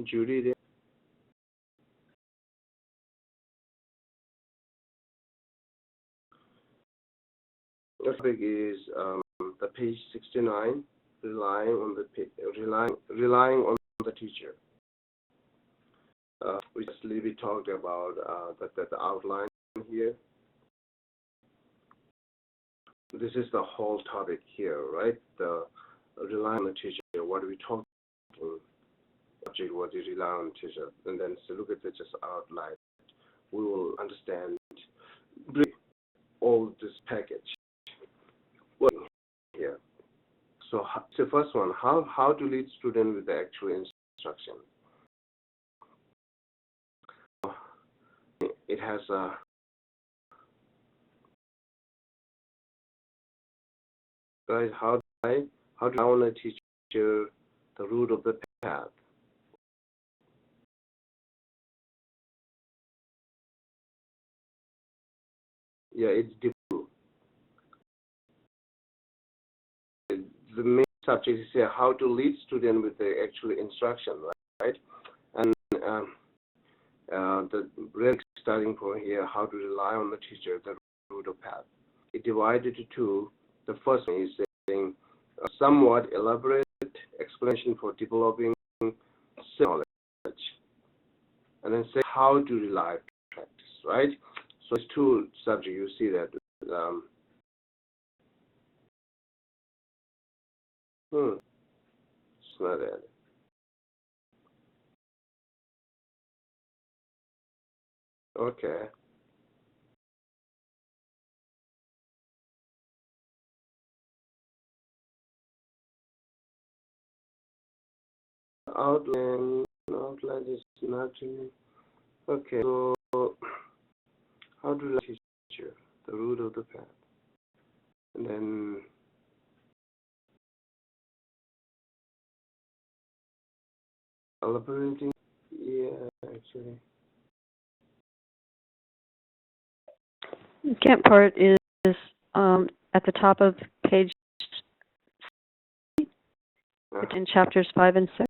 Judy there? The topic is the page 69, relying on the teacher. We just a little bit talked about the outline here. This is the whole topic here, right? The relying on the teacher. What are we talking? Subject, what is rely on the teacher, and then so look at the just outline. We will understand all this package. Here. So the first one, how to lead student with the actual instruction. It has a guys, how do I want to teach you the root of the path? Yeah, it's difficult. The main subject is here, how to lead student with the actual instruction, right? And the starting point here, how to rely on the teacher, the root of path. It divided into two. The first one is saying a somewhat elaborate explanation for developing knowledge, and then say how to rely practice, right? So it's two subjects. You see that. It's not that. Okay. Outline is not okay. So how to teach you the root of the path, and then elaborating. Yeah, actually. Second part is at the top of page in chapters 5 and 6.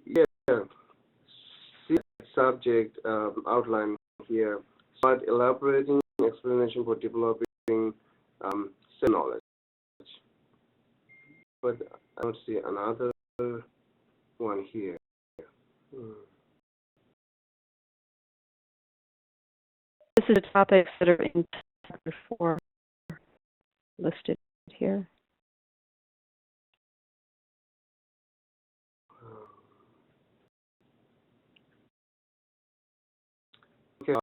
Yeah. See subject outline here. Start elaborating explanation for developing knowledge. But I don't see another one here. This is the topics that are in chapter 4 listed here. Okay,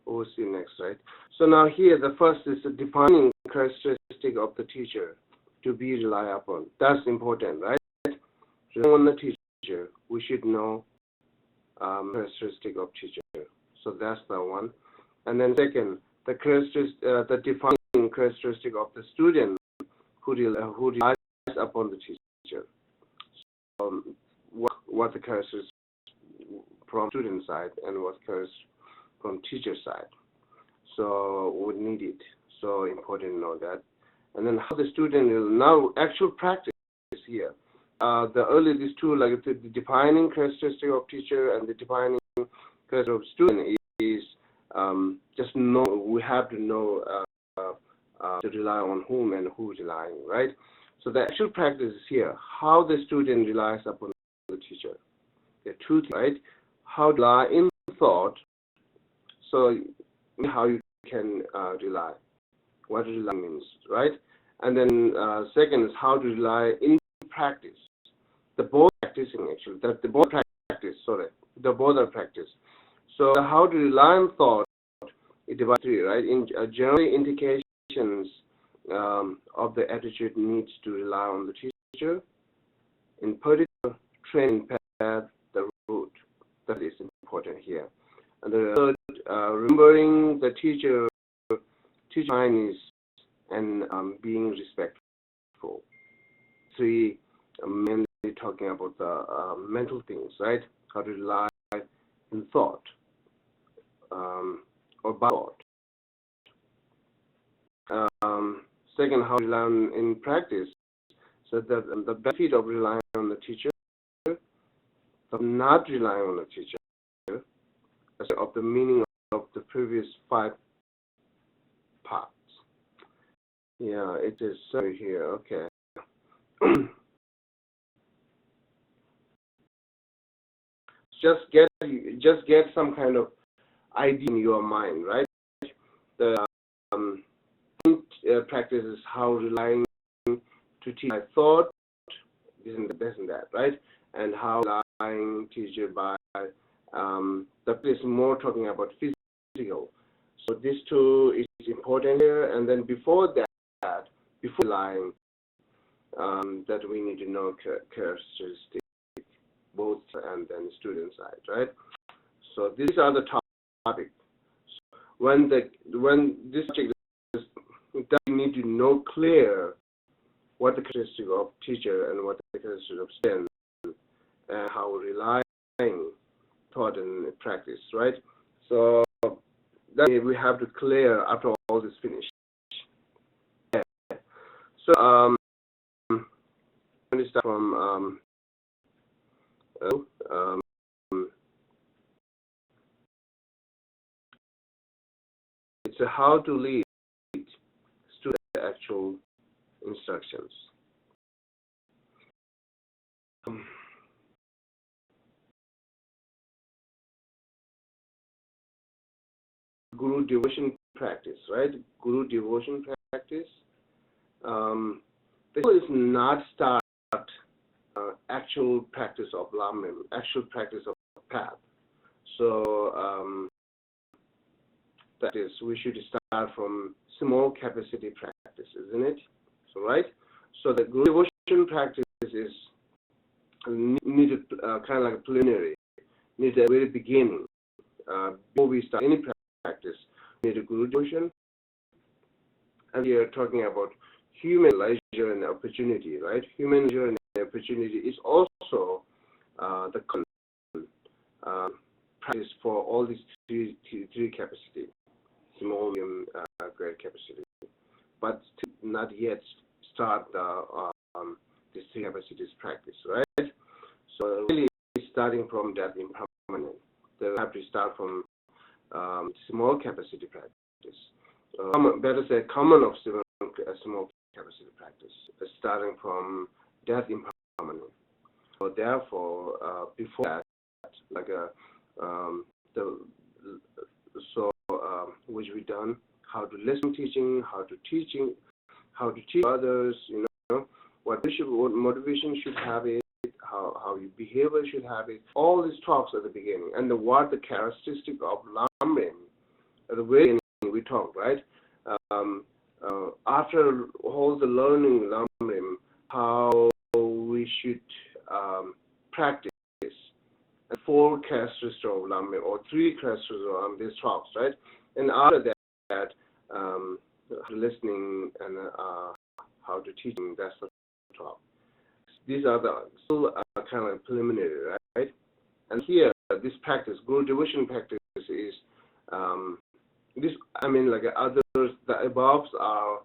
we'll see next, right? So now here, the first is the defining characteristic of the teacher to be relied upon. That's important, right? On the teacher, we should know characteristic of teacher. So that's the one. And then second, the defining characteristic of the student who relies upon the teacher. So, what the characteristics from student side and what characteristics from teacher side. So we need it. So important to know that. And then how the student will now actual practice here. These two, like the defining characteristic of teacher and the defining characteristic of student is just know. We have to know to rely on whom and who's relying, right? So the actual practice is here. How the student relies upon the teacher. There are two things, right? How to rely in thought. So how you can rely. What rely means, right? And then second is how to rely in practice. The both practicing actually. The both practice. Sorry, the both are practice. So how to rely on thought. It divides three, right? In generally indications of the attitude needs to rely on the teacher. In particular, training path, the root. That is important here. And the third, remembering the teacher kindness and being respectful. Three, mainly talking about the mental things, right? How to rely in thought or by thought. Second, how to rely in practice. So the benefit of relying on the teacher, of not relying on the teacher, of the meaning of the previous 5 parts. Yeah, it is here. Okay. just get some kind of idea in your mind, right? The practice is how relying to teach by thought, isn't that, right? And how relying teacher by that is more talking about physical. So these two is important here, and then before that, before relying, that we need to know characteristics, both and then student side, right? So these are the topics. So when this subject is, we need to know clear what the characteristic of teacher and what the characteristic of student, and how relying thought and practice, right? So that we have to clear after all this finished. Yeah. So let me start from it's a how to lead student actual instructions. Guru devotion practice, right? Guru devotion practice. The goal is not start actual practice of Lamrim, actual practice of path. So that is, we should start from small capacity practice, isn't it? So right. So the Guru devotion practice is needed kind of like a preliminary, needs a very beginning. Before we start any practice, we need a Guru devotion. And we are talking about human leisure and opportunity, right? Human leisure and opportunity is also the practice for all these three capacity, small, medium, great capacity, but not yet start these 3 capacities practice, right? So really starting from that impermanent, they have to start from small capacity practice. Better say common of small capacity practice, starting from that impermanent. So therefore, before that, like which we done, how to listen teaching, how to teach others, what motivation should have it, how your behavior should have it. All these talks at the beginning, and what the characteristic of Lamrim at the very beginning we talked, right? After all the learning Lamrim, how we should practice and 4 characteristics of Lamrim or 3 characteristics of these talks, right? And after that, listening and how to teaching, that's the talk. These are the still kind of preliminary, right? And here, this practice, Guru devotion practice is this. I mean, like others, the above are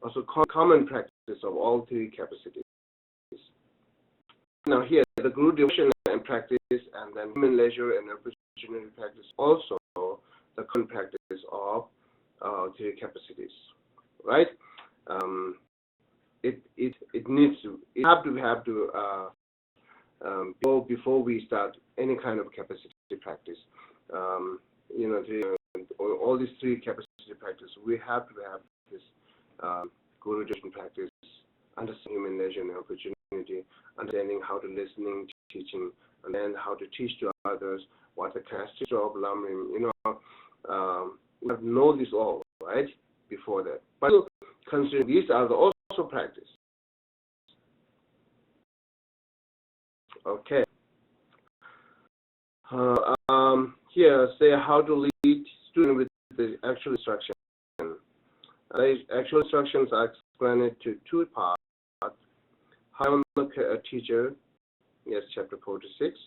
also common practice of all 3 capacities. Now here, the Guru devotion and practice, and then human leisure and opportunity practice, also the common practice of 3 capacities, right? It needs to, before we start any kind of capacity practice, all these 3 capacity practice, we have to have this Guru devotion practice, understanding human leisure and opportunity, understanding how to listening, teaching, and then how to teach to others, what the characteristics of Lamrim, we have to know this all, right, before that. But considering these are the also practice. Okay. Here, say how to lead student with the actual instruction. Actual instructions are explained to 2 parts. How to a teacher, yes, chapter 46,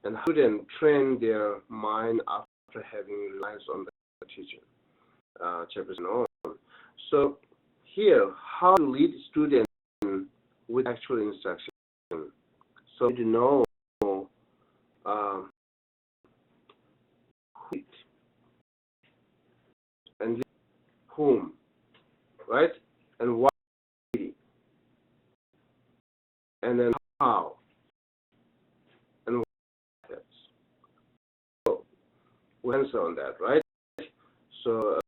and how to train their mind after having reliance on the teacher, chapters and on. So here, how to lead students with actual instruction. So you know who and whom, right? And why, and then how, and what. So we answer on that, right? So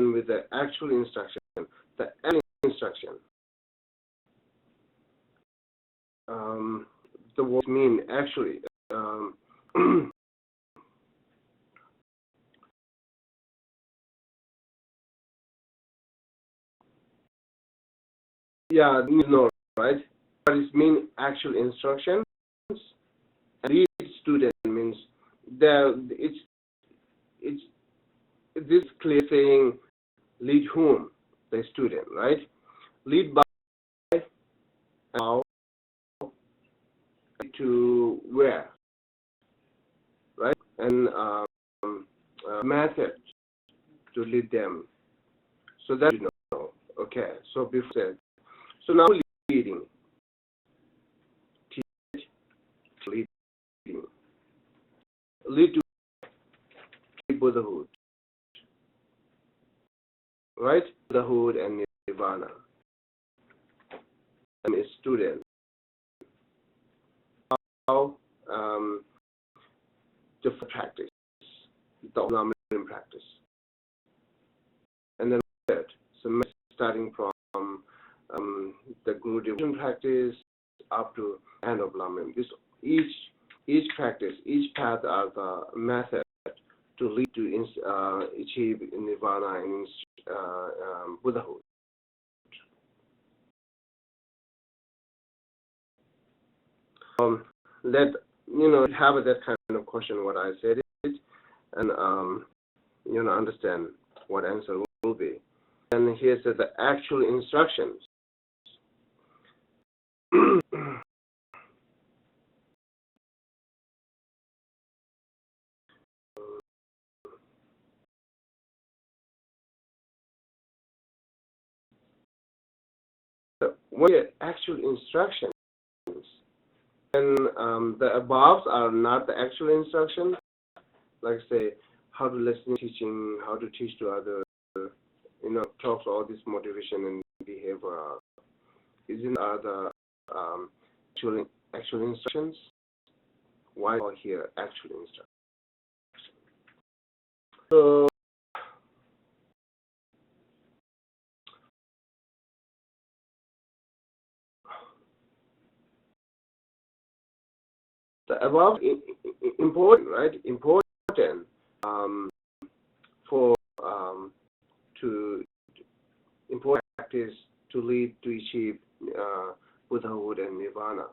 with the actual instruction, the instruction, the words mean actually. Yeah, no, right? But it means actual instructions. And lead student means it's this clear saying lead whom? The student, right? Lead by how to where, right? And method to lead them. So that you know. Okay. So before said. So now leading. Teach, leading. Lead to Buddhahood. Right? Buddhahood and Nirvana. I'm a student. How to practice, the Enlightenment practice. And then third, so starting from the Guru Devotion practice up to end of Enlightenment. This each practice, each path are the method to lead to achieve Nirvana and Buddhahood. Let have that kind of question what I said it, and understand what answer will be. And here's the actual instructions. So when you actual instructions, and the above are not the actual instructions, like say how to listen, teaching, how to teach to others, talks all this motivation and behavior. Isn't the actual instructions? Why are here actual instructions? So the above important, right? Important for to important practice to lead to achieve Buddhahood and Nirvana.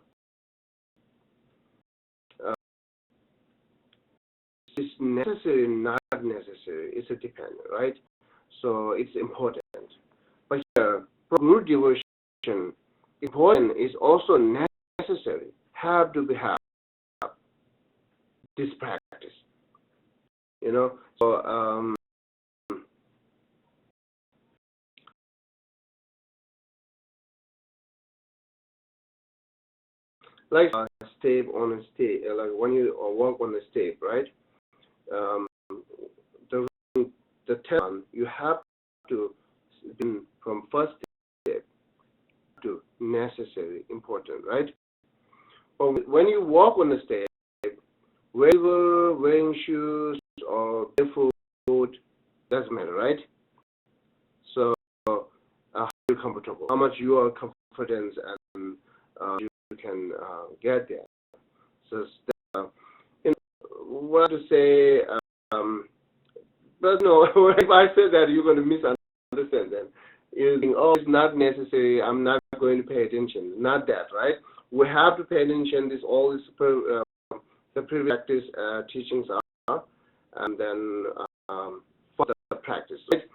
It's necessary, not necessary. It's a dependent, right? So it's important. But here, Guru devotion, important is also necessary. Have to have this practice. So like a step on a step, like when you walk on a step, right? The 10 you have to from first step to necessary, important, right? But when you walk on the step, whether wearing shoes or barefoot, doesn't matter, right? So how you're comfortable, how much you are confident and you can get there. So what to say, but no, if I say that, you're going to misunderstand then. You think, oh, it's not necessary, I'm not going to pay attention. Not that, right? We have to pay attention. This all is the previous practice teachings are, and then for the practice, right?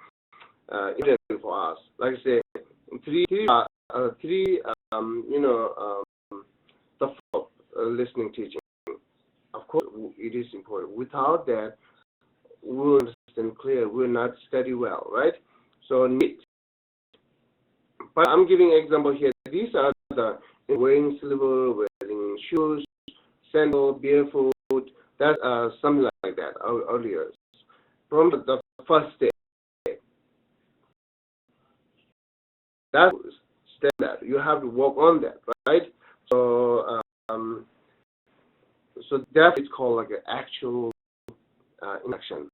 Important for us. Like I say, the listening teaching. Of course, it is important. Without that, we'll understand clear. We'll not study well, right? So need But I'm giving an example here. These are the wearing silver, wearing shoes, sandal, barefoot. That's something like that earlier. From the first day. That's step that you have to work on that, right? So so that is called like an actual inaction.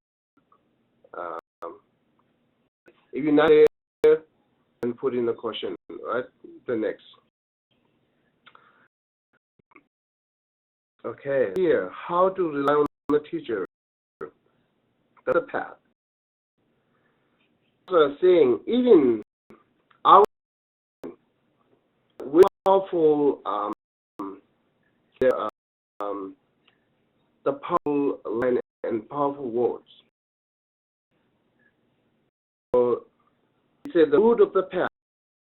If you're not there, then put in the question, right? The next. Okay, here, how to rely on the teacher. That's the path. So I'm saying, even our with powerful, the powerful line and powerful words. So it says the root of the path.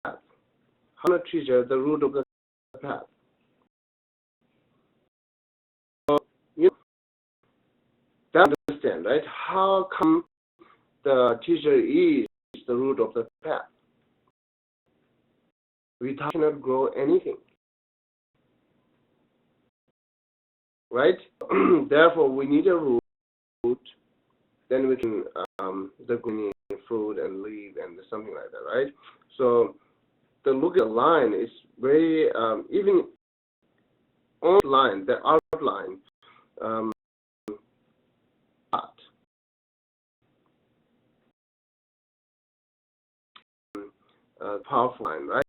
How to teacher the root of the path. So you understand, right? How come the teacher is the root of the path? We cannot grow anything, right? Therefore, we need a root. Then we can the green fruit and leaf and something like that, right? So the look at the line is very even on the line, the outline. Powerful line, right?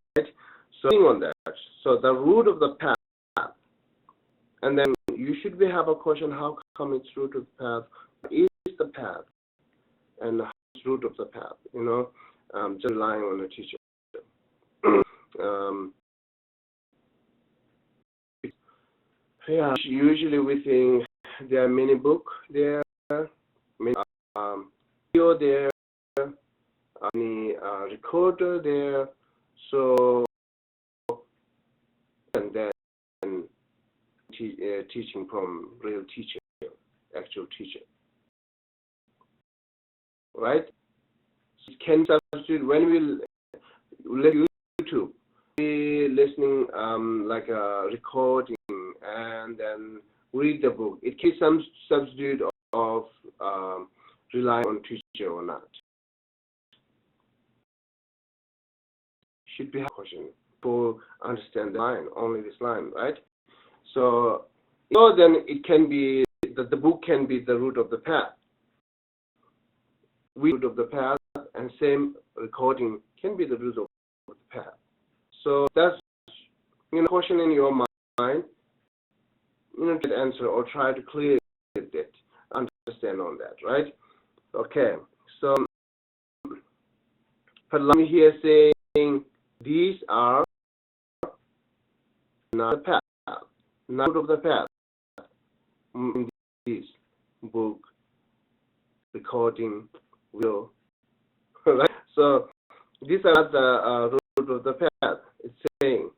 So on that. So the root of the path, and then you should have a question: how come it's root of the path? What is the path, and how is root of the path? You know, just relying on the teacher. Yeah, usually we think there are many books there, many video there, any recorder there. So and then teaching from real teacher, actual teacher, right? So it can substitute when we let YouTube be listening like a recording and then read the book. It can some substitute of relying on teacher or not. Should be a question to understand the line, only this line, right? So, then it can be the book can be the root of the path. Root of the path, and same recording can be the root of the path. So that's question in your mind. Get answer or try to clear it, understand on that, right? Okay. So, but let me here saying these are not the path, not of the path. In this book, recording, will, right? So these are the root of the path. It's saying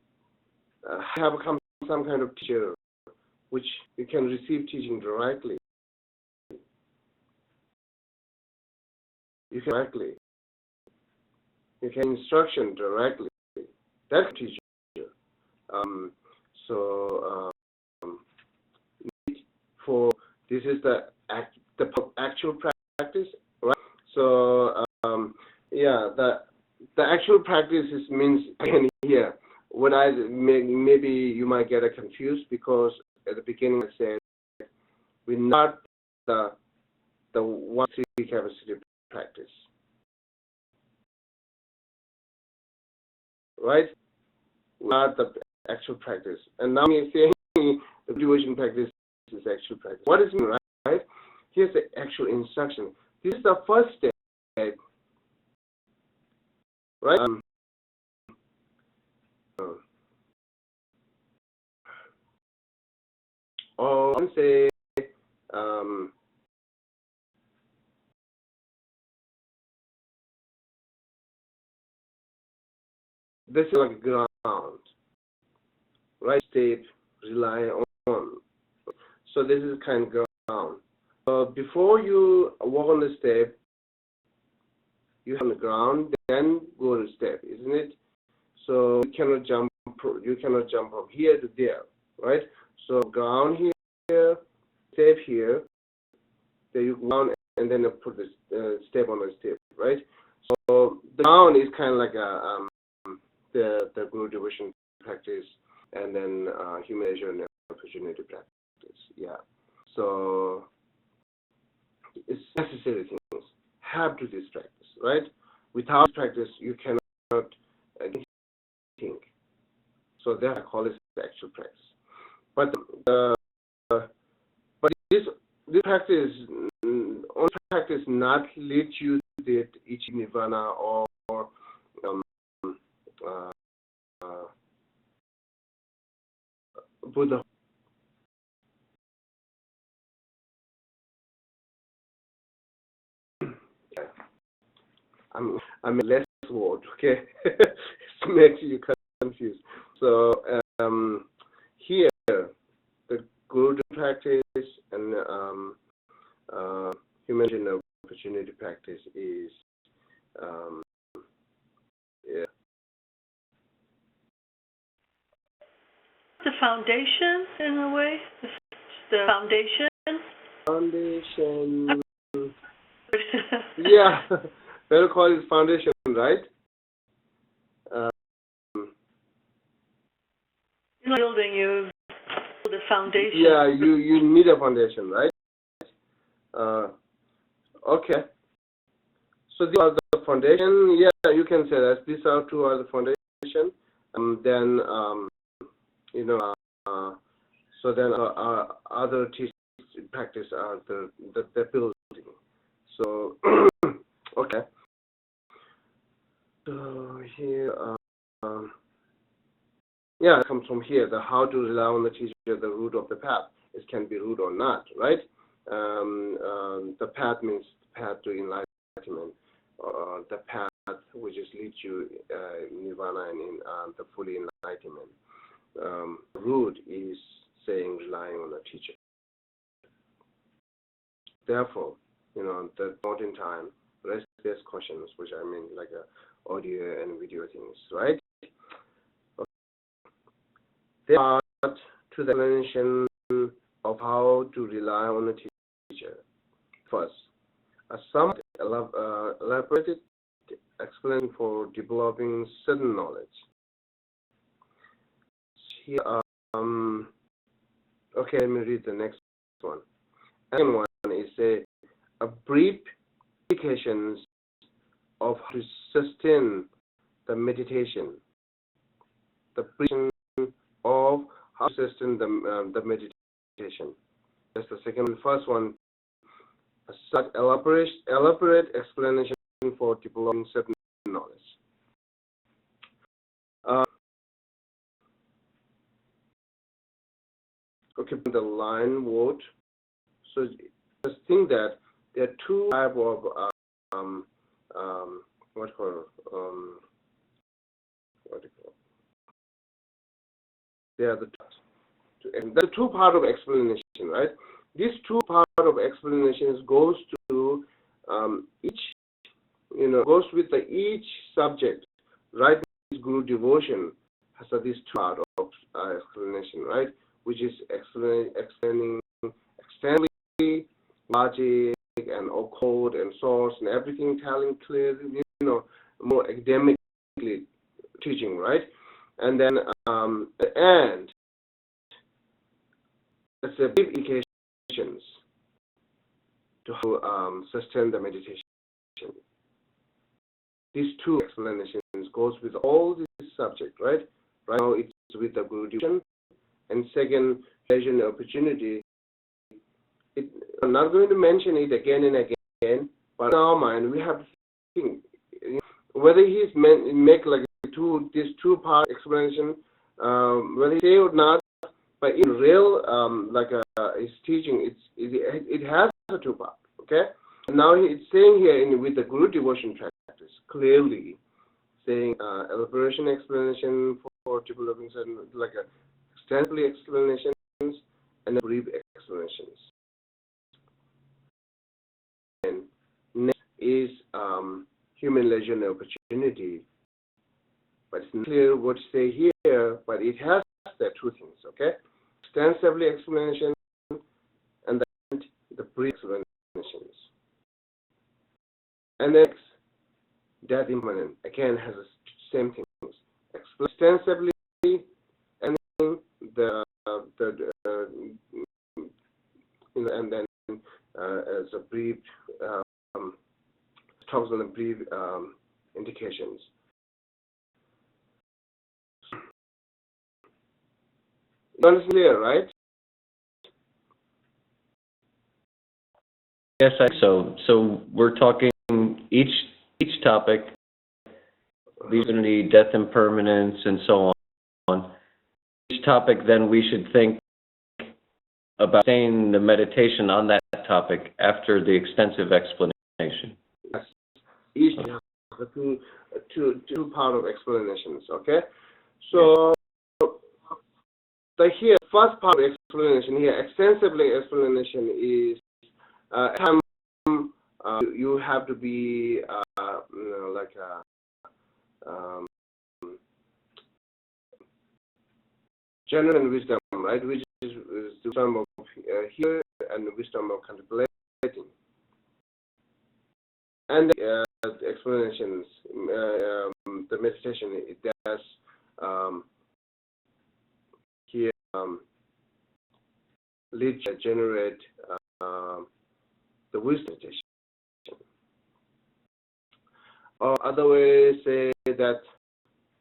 have some kind of teacher which you can receive teaching directly. You can instruction directly. That teacher. For this is the actual practice, right? So yeah, the actual practice means here. What maybe you might get confused because at the beginning I said we're not the 1-3 capacity practice, right? Not the actual practice. And now we're saying the devotion practice is actual practice. What is mean, right? Here's the actual instruction. This is the first step, right? Or say this is like ground, right? Step rely on. So this is kind of ground. Before you walk on the step, you have the ground, then go on the step, isn't it? So you cannot jump from here to there, right? So ground here, step here, then you ground and then put this step on the step, right? So the ground is kind of like the Guru devotion practice, and then human leisure and opportunity practice. Yeah. So it's necessary things. Have to this practice, right? Without this practice, you cannot think. So that I call it the actual practice. But this practice, only practice not lead you to the each nirvana or Buddha. I'm less word, okay? It makes you confused. So here, the Guru practice and human opportunity practice is yeah. The foundation, in a way? The foundation? Foundation. Yeah, better call it foundation, right? Building, you build a foundation. Yeah, you need a foundation, right? Okay. So these are the foundation. Yeah, you can say that these are two are the foundation. Then so then other teaching practice are the building. So okay. So here, yeah, it comes from here. The how to rely on the teacher, the root of the path. It can be root or not, right? The path means path to enlightenment, the path which is leads you nirvana and in the fully enlightenment. Root is saying relying on a teacher. Therefore, the modern time, there's questions, which I mean like audio and video things, right? Okay. There are to the explanation of how to rely on a teacher. First, a somewhat elaborated explanation for developing certain knowledge. Here, okay, let me read the next one. Second one is a brief indications of how to sustain the meditation. The brief of how to sustain the meditation. That's the second one. First one, a such elaborate explanation for developing certain knowledge. Okay, the line word. So just think that there are two types of they are the two part of explanation, right? These two part of explanations goes to each, goes with each subject, right? Guru devotion has this two part of explanation, right? Which is explaining externally logic and occult and source and everything, telling clearly, more academically teaching, right? And then and it's a brief indications to how sustain the meditation. These two explanations goes with all this subject, right? Right now it's with the Guru devotion, and second, pleasure and opportunity. I'm not going to mention it again and again, but in our mind we have to think whether he's make like this two-part explanation, whether he say or not, but in real his teaching, it has a two-part. Okay. Now it's saying here with the Guru devotion practice clearly saying elaboration explanation for developing certain extensive explanations and brief explanations. And next is human leisure and opportunity but it's not clear what to say here, but it has the two things, okay? Extensively explanation and then the brief explanations. And then that immanent, again, has the same things. Extensively and the and then as a brief talks on the brief indications. You understand clear, right? Yes, I think so. So we're talking each topic, unity, death, impermanence, and so on. Each topic, then we should think about staying the meditation on that topic after the extensive explanation. Yes. Each has the two part of explanations. Okay, so the here first part of explanation here, extensively explanation is you have to be like a general and wisdom, right? Which is wisdom of here and wisdom of contemplating. And the explanations, the meditation, it does here lead to generate the wisdom meditation. Or other way say that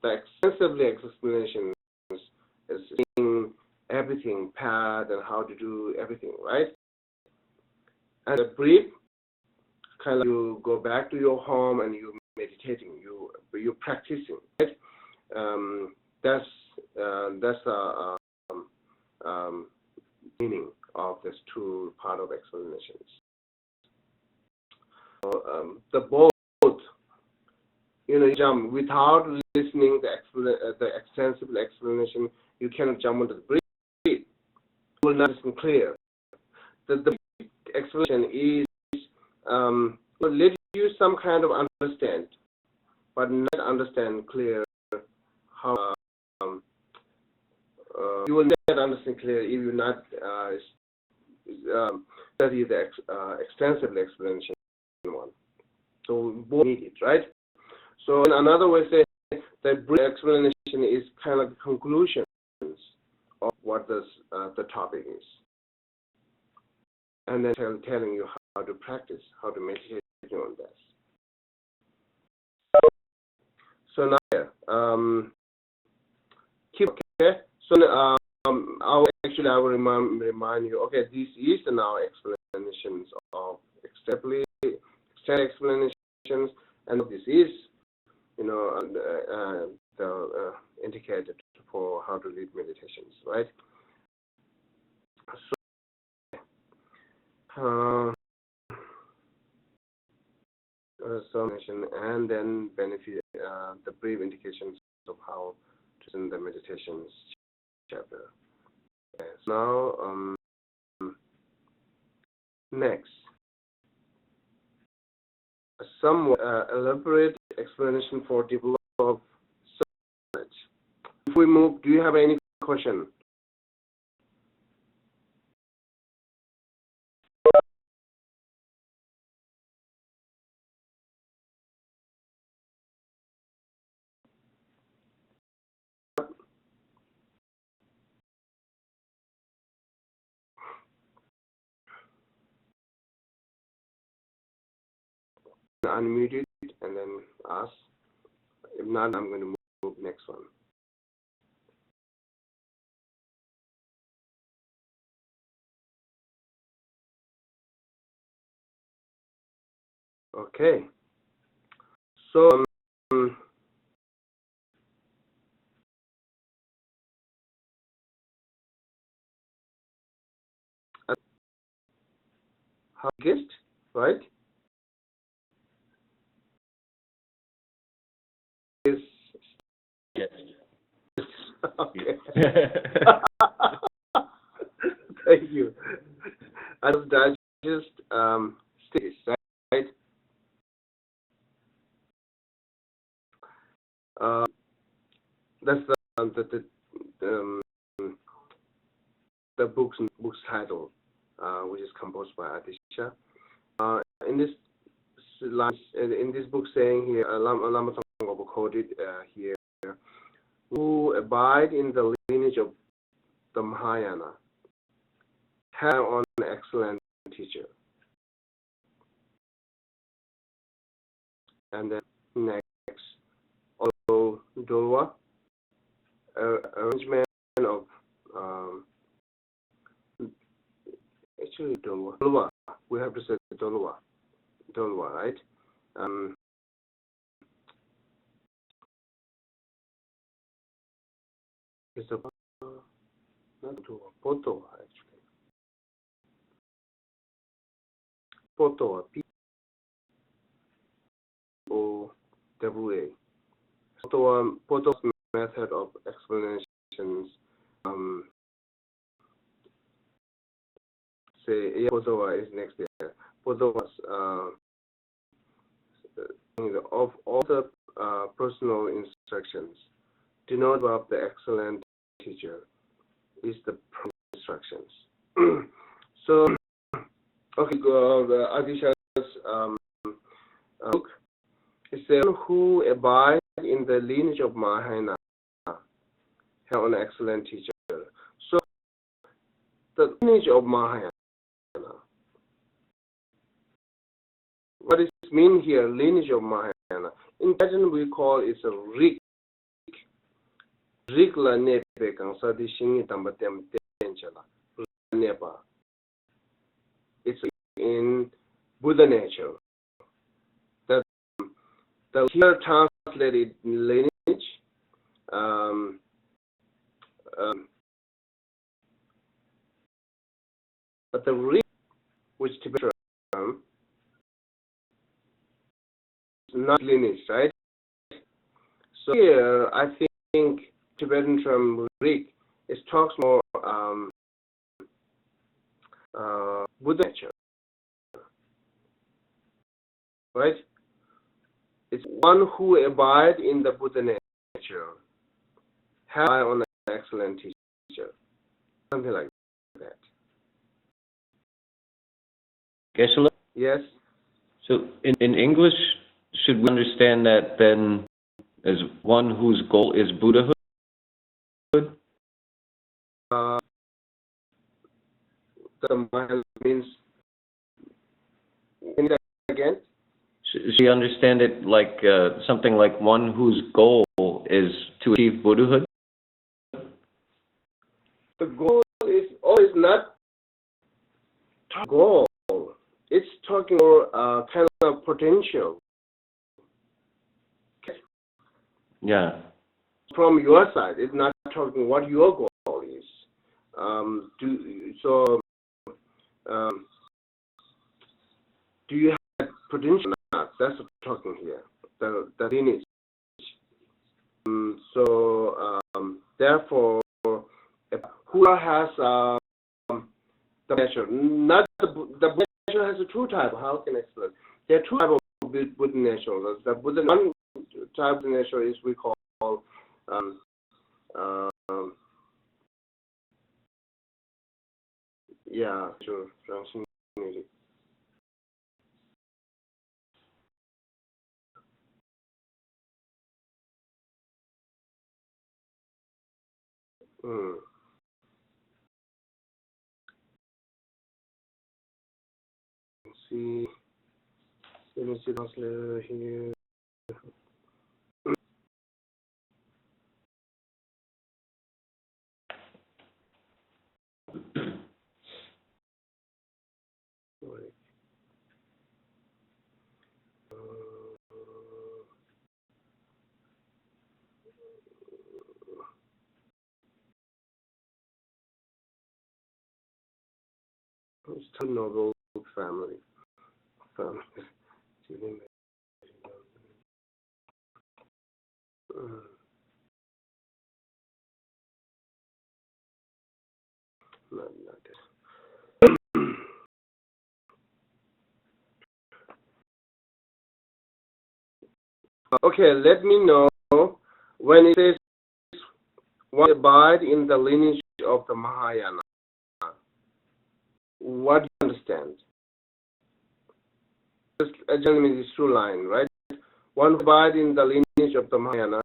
the extensively explanations is seeing everything, path and how to do everything, right? And the brief, kind of you go back to your home and you're meditating, you're practicing, right? That's the meaning of these two part of explanations. So, the both, jump without listening the extensive explanation. You cannot jump into the brief. You will not listen clear. The explanation is will let you some kind of understand, but not understand clear how you will not understand clear if you not study the extensive explanation one. So both need it, right? So in another way, say that brief explanation is kind of conclusions of what the topic is, and then telling you how to practice, how to meditate on this. So now, keep okay. So I will remind you. Okay, this is now explanations of extended explanations, and this is the indicated for how to lead meditations, right? So, and then benefit the brief indications of how to send the meditations chapter. Okay, so now, next, a somewhat elaborate explanation for develop knowledge. If we move, do you have any question? Unmute it and then ask. If not, I'm going to move next one. Okay. So how guessed, right? Is Yes. okay. Thank you. I was digest stage, right? That's the book's title, which is composed by Atisha. In this book saying here, Lama Tsongkhapa quoted here, who abide in the lineage of the Mahayana have an excellent teacher. And then next, also Dolwa, arrangement of actually Dolwa. We have to say Dolwa, right? It's a not Dolwa, Poto actually. Poto, P-O-W-A. Poto's method of explanations. Say, yeah, Poto is next there. Poto was of all the personal instructions, do not develop the excellent teacher is the instructions. So, okay, the Adisha's book is saying who abide in the lineage of Mahayana have an excellent teacher. So, the lineage of Mahayana. What is mean here? Lineage of Mahayana. In Tibetan, we call it a rik. Rik la nepe kang sadi shingi tambatem tenchala. Nepa. It's in Buddha nature. That the here translated lineage. But the rik, which Tibetan term, not lineage, right? So here, I think Tibetan term rik talks more Buddha nature, right? It's one who abide in the Buddha nature, have an excellent teacher, something like that. Geshe? Yes. So in English, should we understand that then as one whose goal is Buddhahood? The Mahayana means, can you again? Should we understand it like something like one whose goal is to achieve Buddhahood? The goal is always not goal. It's talking about kind of potential. Yeah. From your side, it's not talking what your goal is. Do you have potential or not? That's what we're talking here. The lineage. Therefore, who has the nature? Not the nature has a two type. How can I explain? There are two types of Buddha nature. The Buddha one type of nature is we call yeah, sure, transcendentality. See, let me see translator here. It's two noble family. Not this. Okay, let me know when it says One abide in the lineage of the Mahayana. What do you understand? Just generally this true line, right? One who abides in the lineage of the Mahayana,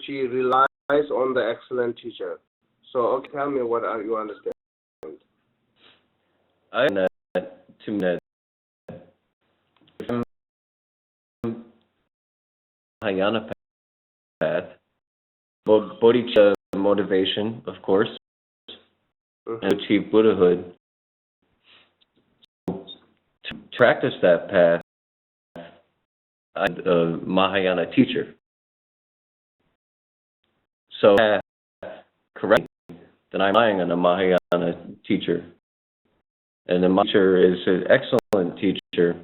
she relies on the excellent teacher. So, okay, tell me what you understand. I understand that to me that Mahayana path, bodhicitta motivation, of course, and achieve Buddhahood. To practice that path, I'm a Mahayana teacher. So, correct, then I'm relying on a Mahayana teacher. And the teacher is an excellent teacher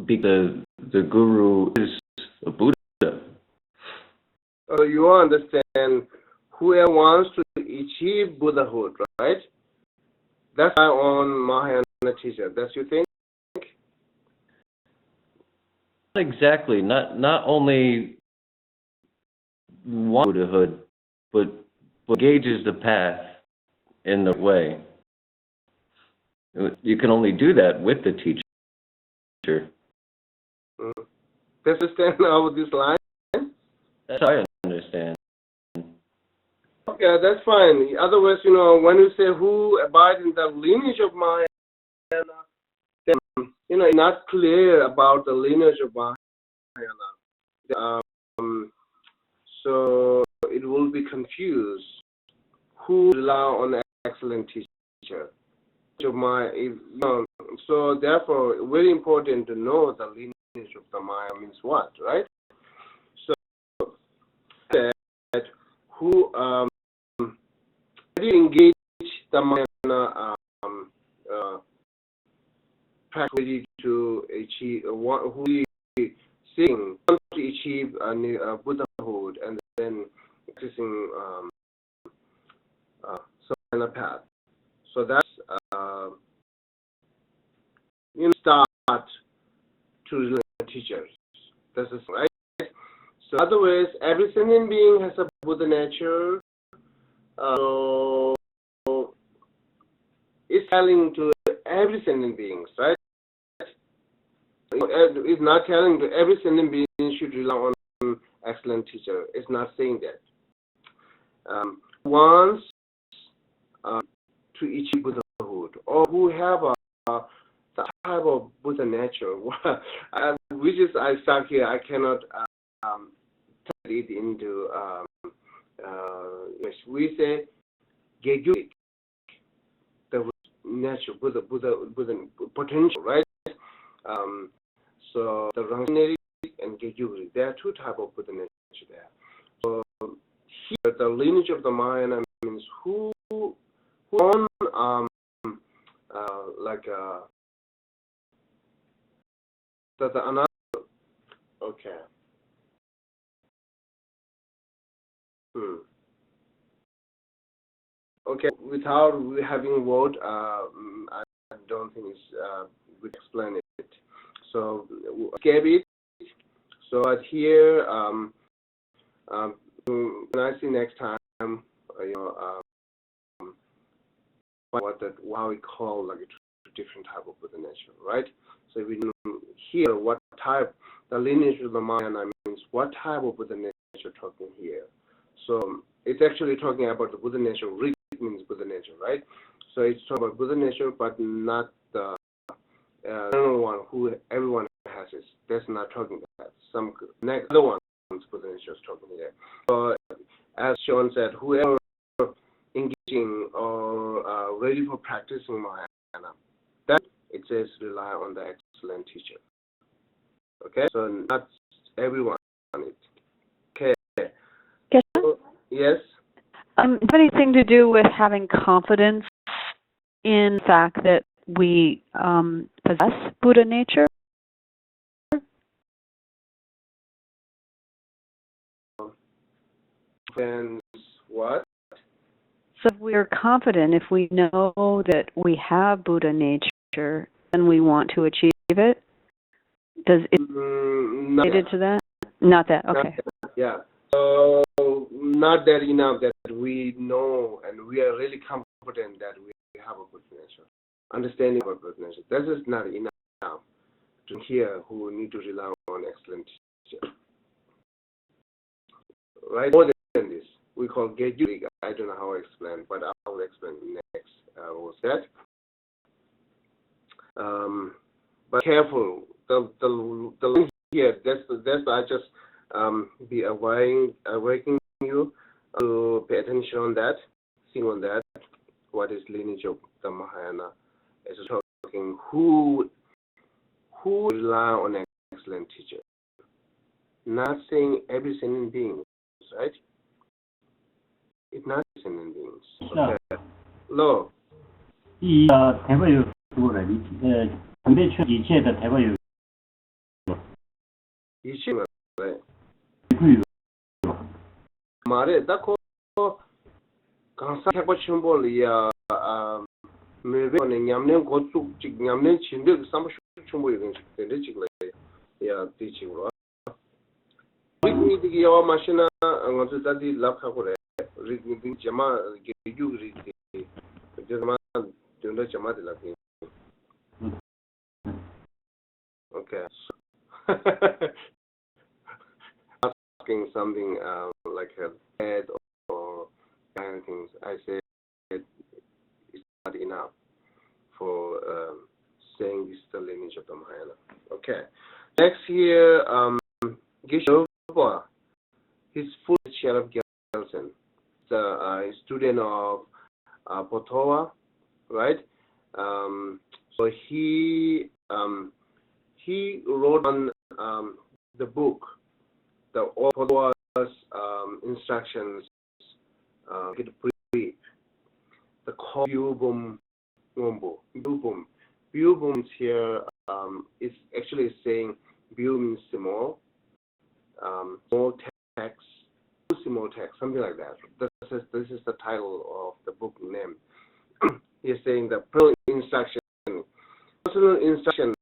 because the guru is a Buddha. So you understand whoever wants to achieve Buddhahood, right? That's my own Mahayana teacher. That's you think? Not exactly. Not only one Buddhahood, but engages the path in the way. You can only do that with the teacher. Do you understand how this line? That's how I understand. Okay, that's fine. Otherwise, when you say who abide in the lineage of Mahayana, then, it's not clear about the lineage of Mahayana. So it will be confused. Who rely on an excellent teacher? So therefore, very important to know the lineage of the Maya means what, right? So that who engage the Mahayana practice to achieve who seeking to achieve a Buddhahood and then practicing some path. So that's start to relate to teachers. This is right. So otherwise, every sentient being has a Buddha nature. So it's telling to every sentient beings, right? It's not telling to every sentient being should rely on excellent teacher. It's not saying that. Wants to achieve Buddhahood, or who have a type of Buddha nature, which is I stuck here. I cannot turn it into. We say Geshe, the nature, Buddha potential, right? So the Rangsaneri and Geshe, there are two types of Buddha nature there. So here, the lineage of the Mahayana means who on the another. Okay. Okay. Without having word, I don't think it's good to explain it. So gave it. So here, when I see next time, how we call like a different type of Buddha nature, right? So we hear what type, the lineage of the Mahayana means what type of Buddha nature talking here. So it's actually talking about the Buddha nature. Rig means Buddha nature, right? So it's talking about Buddha nature, but not the general one who everyone has it. That's not talking about that. Some other one's Buddha nature is talking here. So as Sean said, whoever engaging or ready for practicing Mahayana, that it says rely on the excellent teacher. Okay, so not everyone on it. Okay. So, yes. Does it have anything to do with having confidence in the fact that we possess Buddha nature? And what? So if we are confident, if we know that we have Buddha nature and we want to achieve it, does it related to that? Not that. Okay. Yeah. So not that enough that we know and we are really confident that we have a good nature, understanding of good nature. That is not enough to hear who need to rely on excellent teacher. Right? More than this, we call Geshe. I don't know how to explain, but I will explain next. What's that? But careful. The line here. That's I just be awakening you to pay attention on that, think on that. What is lineage of the Mahayana? Is talking who rely on an excellent teacher. Not saying every sentient being, right? It's not sentient beings. Okay. Lo. 이 대화요 그거래. 담배 이체의 대화요. 이치가 왜? 그요. 말에 딱고 강사 해고 춤볼이야. 매번에 냠는 고축 냠는 진들 삼십 춤보 이런 식인데 지금 야 뒤치고. 리그니디 요 마시나 어디 다디 랍하고 그래. 리그니디 자마 기규리 자마 존나 자마들 라기. Okay. Asking something like a bed or kind of things, I say it's not enough for saying this is the lineage of the Mahayana. Okay. Next here, Geshe, he's full chair of Gelsen, the student of Potowa, right? So he wrote on the book, the all instructions, get brief. The call Byubum Ngombo. Byubum here is actually saying Byu means small, small text, small text, something like that. This is the title of the book name. He's saying the personal instruction. Personal instruction.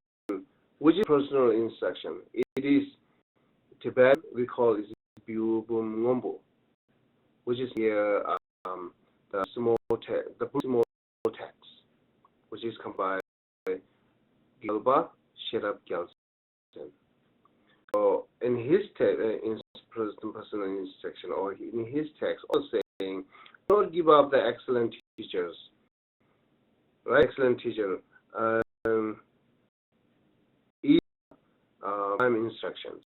Which is personal instruction? It is Tibet. We call it Byubum Ngombo, which is here the small text, which is combined by Gyalba, Sherab Gyalsen. So in his text, in personal instruction, or in his text, also saying, don't give up the excellent teachers, right? Excellent teacher. Time instructions.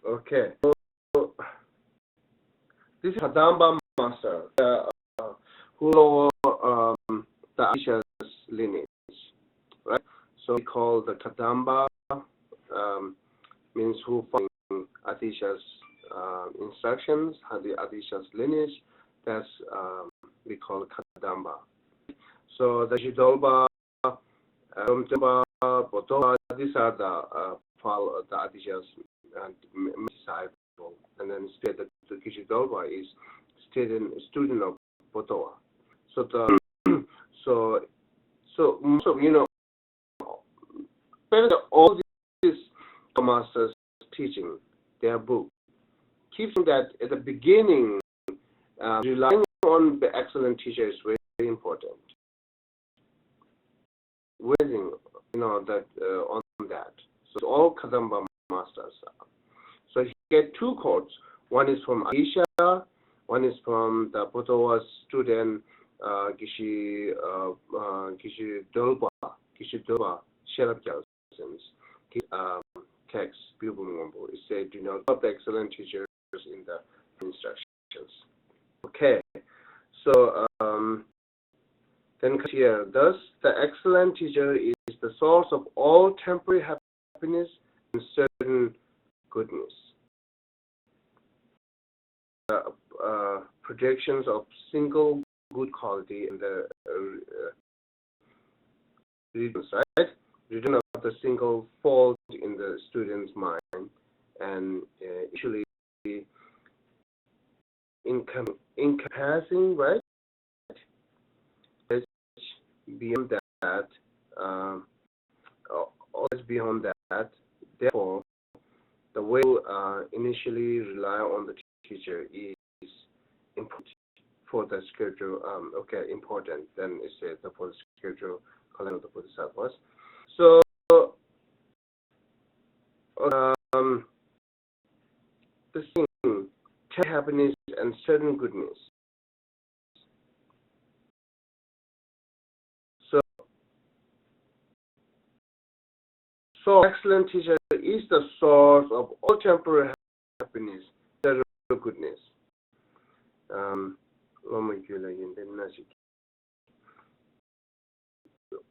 Okay. So, this is Kadamba Master, who the Atisha's lineage, right? So we call the Kadamba means who following Atisha's instructions, the Atisha's lineage. That's we call Kadamba. So the Jidolba, Rumtaba, Botoba, these are the follow the Atisha's disciple, and then instead the Jidolba is student of Botoa. So the so most of all these masters teaching their book, keeping that at the beginning, relying on the excellent teacher is very important. Waiting, that on that. So all Kadamba masters. So he get two quotes. One is from Aisha, one is from the Potowa student Geshe Dolba, Sherab Gyalsen's text, Byubum Ngombo. It said, do not stop the excellent teachers in the instructions. Okay, so then here, thus the excellent teacher is the source of all temporary happiness and certain goodness. Projections of single good quality in the regions, right? return of the single fault in the student's mind, and usually encompassing, right? Beyond that, always beyond that. Therefore, the way to initially rely on the teacher is important for the spiritual. Important. Then it says for the spiritual calling of the Bodhisattvas. So, the thing, happiness and certain goodness. So excellent teacher is the source of all temporary happiness, certain goodness.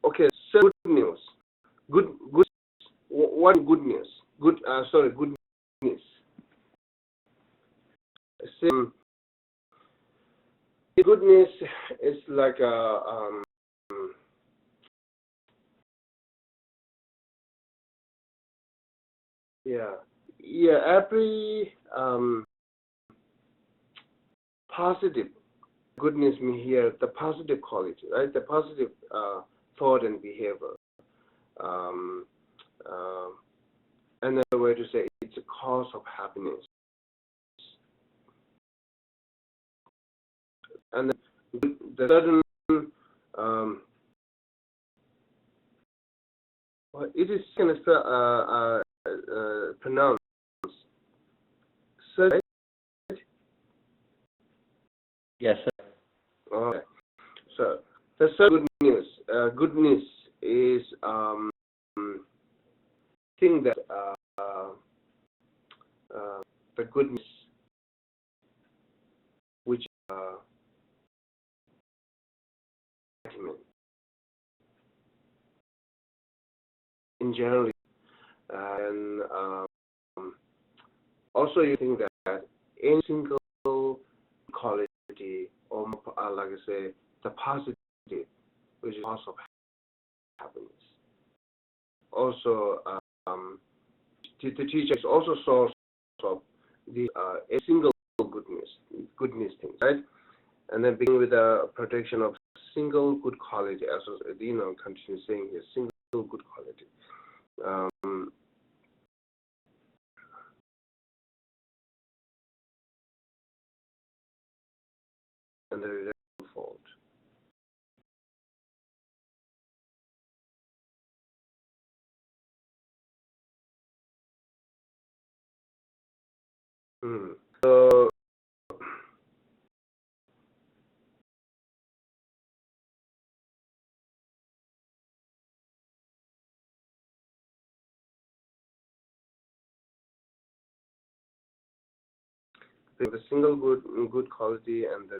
Okay, so good news. Good. What good news? Good news. Same. Goodness is like a every positive goodness mean here the positive quality, right? The positive thought and behavior. Another way to say it's a cause of happiness. And the certain it is kind of pronounced. Right? Yes, sir. Okay. So the good news. Goodness is thing that the goodness which in general, and also you think that any single quality, or like I say, the positive, which is cause of happiness. Also, the teacher is also source of the a single goodness things, right? And then begin with the protection of single good quality, as continue saying here, single good quality. And the irreversible fault. So the single good quality and the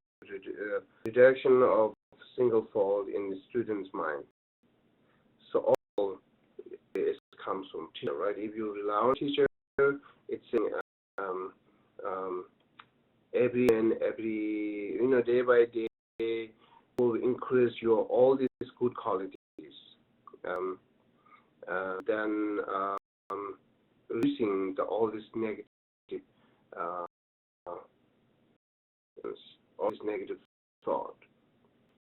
reduction of single fault in the student's mind. So all it comes from teacher, right? If you rely on teacher, it's every day by day will increase your all these good qualities. Then releasing all this negative all this negative thought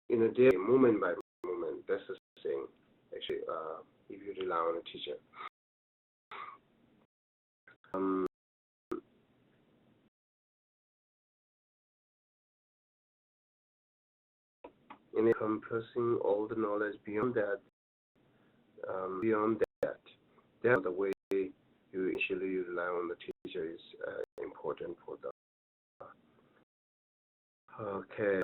in a day, moment by moment. That's the thing. Actually, if you rely on a teacher. In encompassing all the knowledge beyond that, that's the way you initially rely on the teacher is important for the. Okay.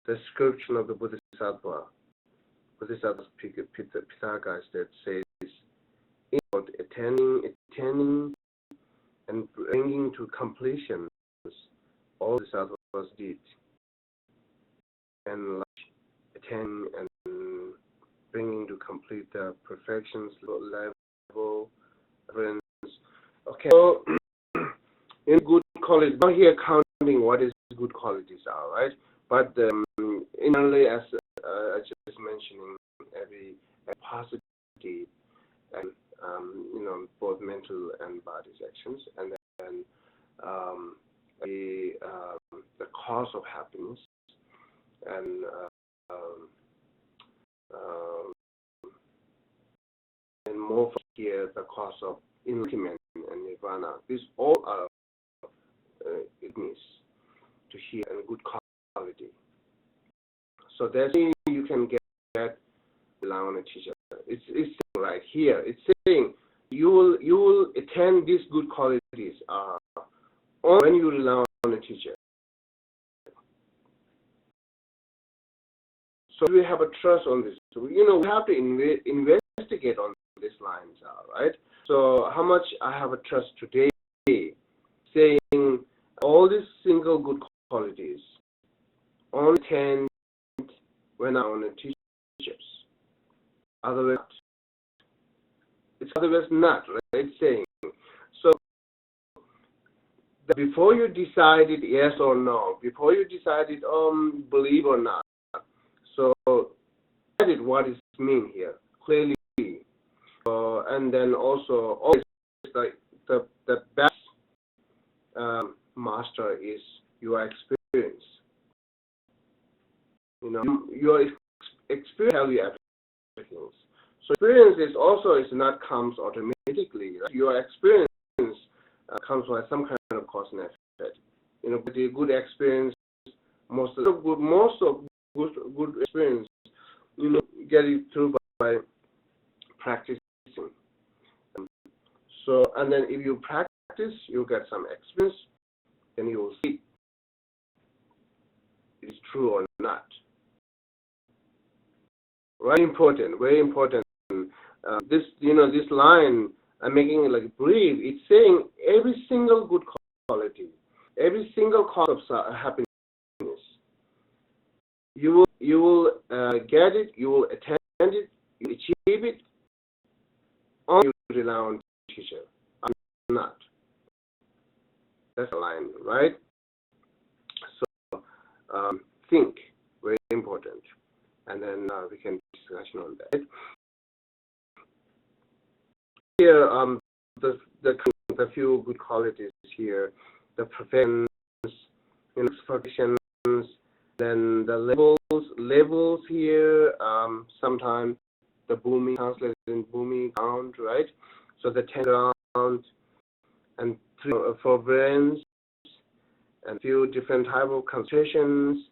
The description of the Bodhisattva's Pithagas that says, attending and bringing to completion all the Bodhisattvas did, and attending and bringing to complete the perfections level. Okay, so in good college, not here counting what is good qualities are, right? But internally, as I just mentioning, every positive and both mental and body actions, and then the cause of happiness, and more here the cause of enlightenment and nirvana. These all are ignis to hear and good quality. So that's you can get rely on a teacher. It's right here. It's saying you will attain these good qualities when you rely on a teacher. So we have a trust on this. So, we have to investigate on these lines, right? So how much I have a trust today, saying all these single good qualities only tend when I'm on a teachers. Otherwise, it's otherwise not, right? Saying so. Before you decided yes or no, before you decided believe or not, so what is mean here clearly, and then also always like the best master is your experience. Your experience tell you everything. So experience is not comes automatically. Right? Your experience comes by some kind of cause and effect. But the good experience, most of good experience, get it through by practicing. So, and then if you practice, you get some experience, then you will see if it's true or not. Very important. This line I'm making it like brief. It's saying every single good quality, every single cause of happiness, you will get it, you will attend it, you achieve it, only you rely on teacher. I'm not. That's the line, right? So think, very important, and then we can discussion on that. Here, the few good qualities here, the professions, expressions, then the levels here. Sometimes the booming translated in booming ground, right? So the 10 ground and 3 forbearance, and few different type of concentrations,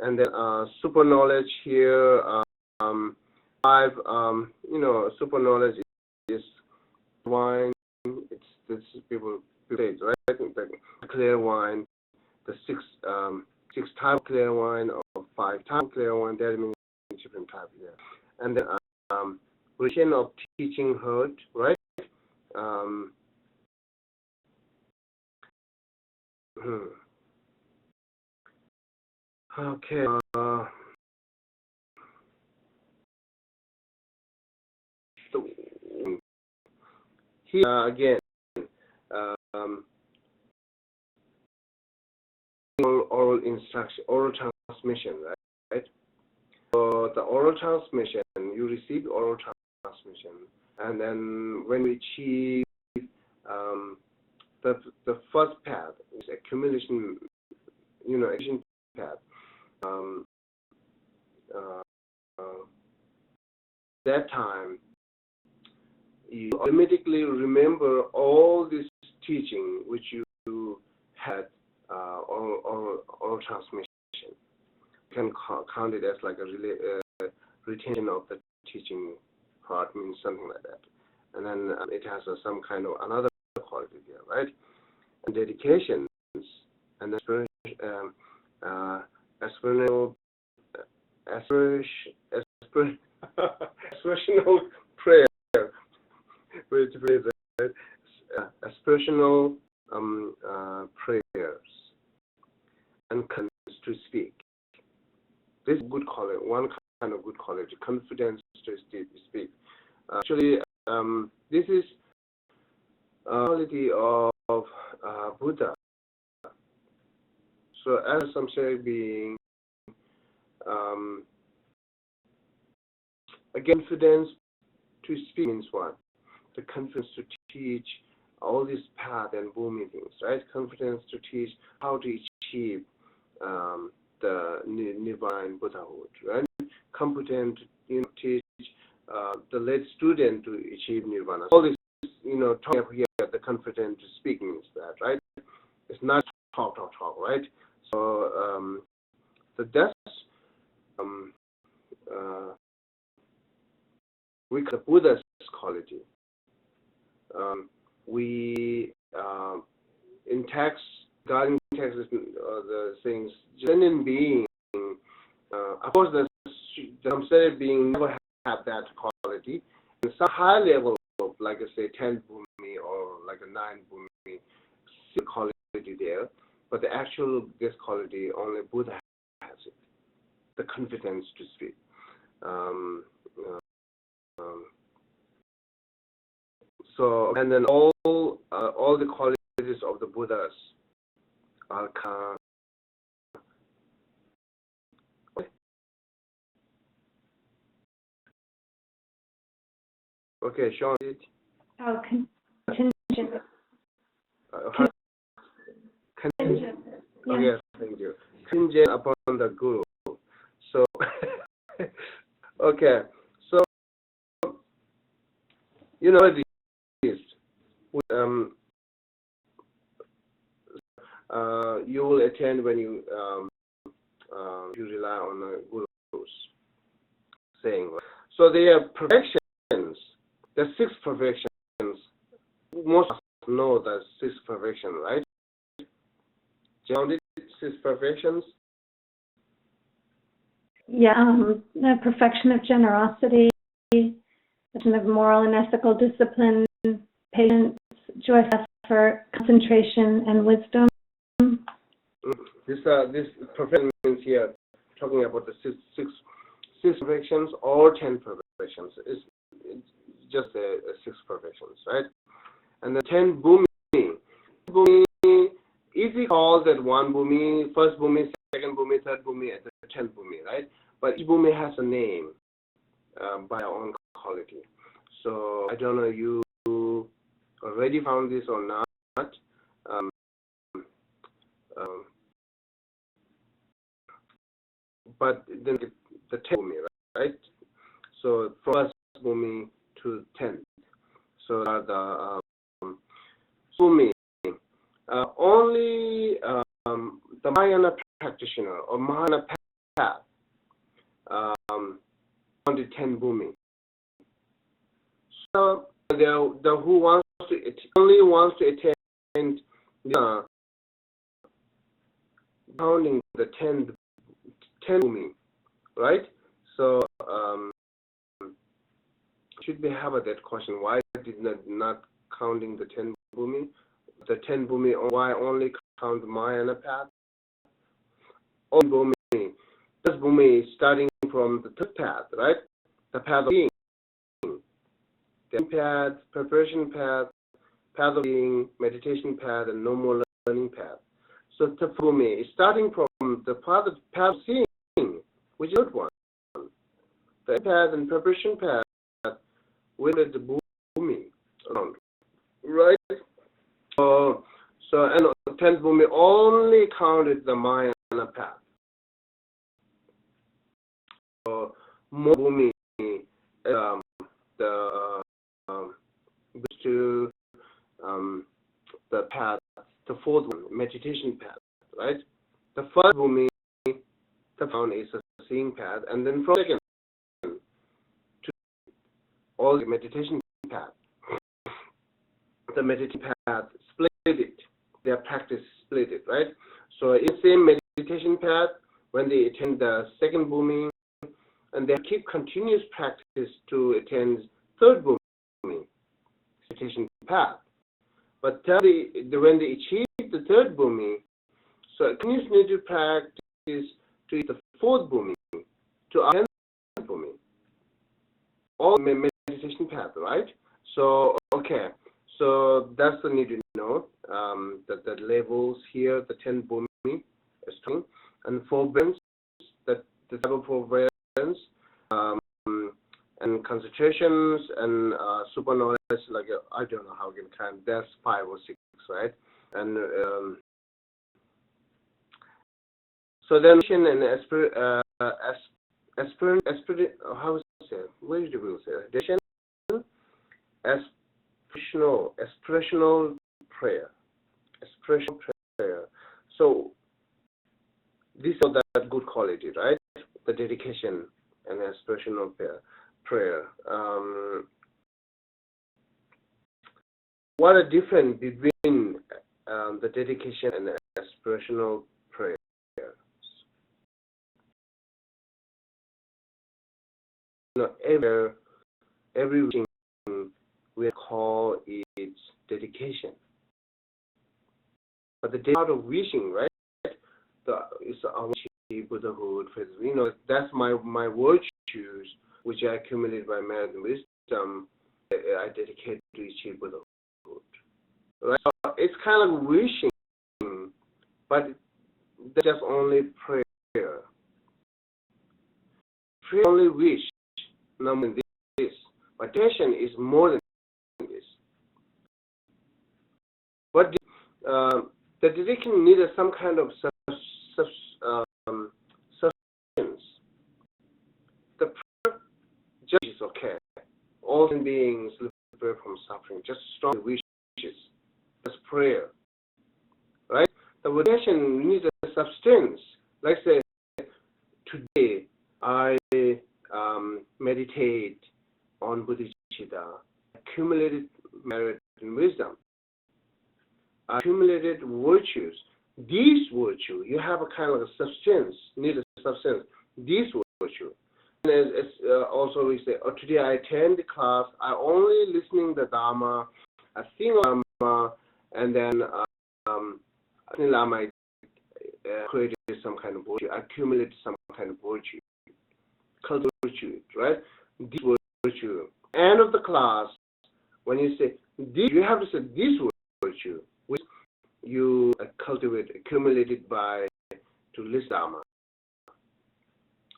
and then super knowledge here. 5, super knowledge is wine. It's people say, right? The clear wine, the 6 type clear wine or 5 type clear wine. That means different type there. And then retention of teaching heard, right? Okay. Here again, oral instruction, oral transmission, right? So the oral transmission, you receive oral transmission, and then when we achieve the first path is accumulation, accumulation path. That time, you automatically remember all this teaching which you had oral transmission. You can count it as like a retention of the teaching part, means something like that. And then it has some kind of another quality there, right? And dedications and aspirational prayer. Way to phrase that. Aspirational prayers and confidence to speak. This is good quality, one kind of good quality, confidence to speak. Actually, this is quality of Buddha. So as a samsaric being, again, confidence to speak means what? The confidence to teach all these path and bhumi things, right? Confidence to teach how to achieve the nirvana and Buddhahood, right? Competent to teach the late student to achieve nirvana. All this, talking up here, the confident to speak means that, right? It's not talk, right? So that's we call the Buddha's quality. We in text, guarding text, the things, genuine being. Of course, the samsaric being never have that quality. And some high level of, like I say, 10 bhumi or like a 9 bhumi, quality there. But the actual this quality only Buddha has it. The confidence to speak. So, and then all the qualities of the Buddhas are calm. Okay, Sean. Oh, contingent. Contingent. Oh, yes, thank you. Contingent upon the Guru. So, okay, so what it is. You will attend when you rely on the Guru's saying. So there are perfections. The 6 perfections. Most of us know the 6 perfections, right? Counted 6 perfections. Yeah, the perfection of generosity, perfection of moral and ethical discipline, patience, joyful effort, concentration, and wisdom. This perfection means here talking about the six perfections or 10 perfections. It's just 6 perfections, right? And the 10 bhumi. Bhumi easily called that one bhumi, first bhumi, second bhumi, third bhumi, and the 10th bhumi, right? But each bhumi has a name by our own quality. So I don't know if you already found this or not. But then the 10th bhumi, right? So from first bhumi to 10th. So the bhumi. Only the Mahayana practitioner or Mahayana path counted 10 bhumi. So the who only wants to attend counting the 10 bhumi, right? So should we have that question? Why did not counting the 10 bhumi? The 10 bhumi, why only count the Mahayana path? All bhumi. This bhumi is starting from the 3rd path, right? The path of being. The path, preparation path, path of being, meditation path, and no more learning path. So the bhumi is starting from the path of seeing, which is the 3rd one. The path and preparation path with the bhumi around, right? So and the 10th bhumi only counted the Mahayana path. So more bhumi, to the path, the 4th one, meditation path, right? The 1st bhumi, the found is a seeing path, and then from 2nd to all the meditation path. The meditation path split it. Their practice split it, right? So in the same meditation path, when they attend the 2nd bhumi, and they keep continuous practice to attend 3rd bhumi, meditation path. But when they achieve the 3rd bhumi, so continuous need to practice to the 4th bhumi, to 10th bhumi, all meditation path, right? So okay. So that's the need to know that the levels here, the 10 bhumi, strong, and forbearance, the type of forbearance, and concentrations and super knowledge, like I don't know how you can count. There's 5 or 6, right? And so then and how is it? Where did we say? Aspirational prayer. Aspirational prayer. So these are that good quality, right? The dedication and aspirational prayer. What a difference between the dedication and the aspirational prayer. Every wishing we call it dedication. But the part of wishing, right? It's achieve Buddhahood. That's my virtues, which I accumulated by merit and wisdom. I dedicate to achieve Buddhahood. Right? So it's kind of wishing, but that's just only prayer. Prayer only wish, not more than this. But dedication is more than this. But the dedication needs some kind of substance. The prayer just is okay. All human beings liberate from suffering, just strong wishes. That's prayer. Right? The meditation needs a substance. Like say, today I meditate on bodhicitta, accumulated merit and wisdom, accumulated virtues. These virtues, you have a kind of a substance, need a substance. These virtues. And as also we say, today I attend the class, I only listening the Dharma, I think Dharma, and then I think Lama created some kind of virtue, accumulated some kind of virtue, cultural virtue, right? This virtue. End of the class, when you say this, you have to say this virtue, which you cultivate, accumulated by to listen Dharma,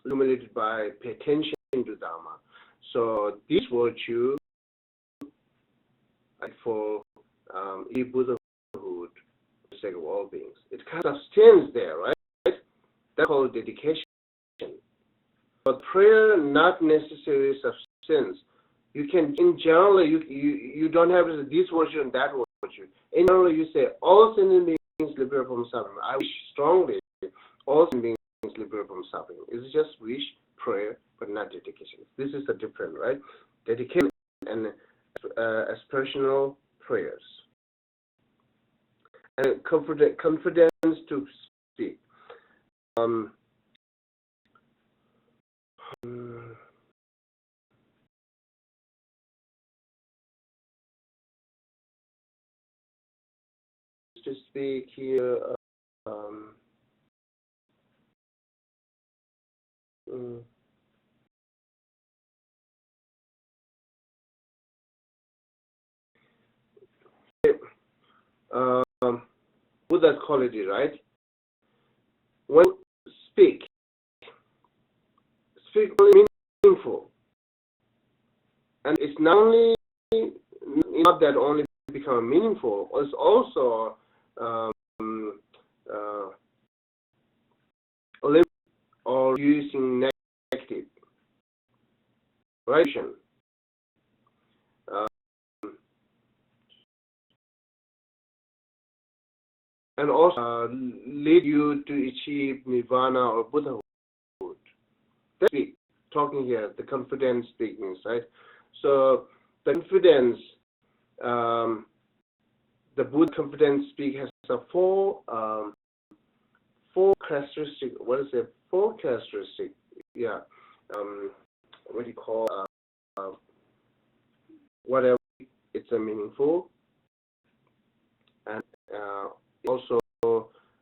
accumulated by pay attention to Dharma. So this virtue for Buddhahood, for the sake of all beings, it kind of stands there, right? That's called dedication. But prayer, not necessarily substance. You can, in general, you don't have this virtue and that virtue. In general, you say all sentient beings liberate from suffering. I wish strongly all sentient beings liberate from suffering. It's just wish, prayer, but not dedication. This is the difference, right? Dedication and aspirational prayers. And confidence to speak. To speak here. Buddha's quality, right? When you speak only meaningful, and it's not that only become meaningful. It's also or using negative, right? And also lead you to achieve nirvana or Buddhahood. That's talking here, the confidence speaking, right? So the confidence, the Buddha confidence speak has four characteristics. What is it? 4 characteristics. Yeah. What do you call? Whatever. It's a meaningful, and also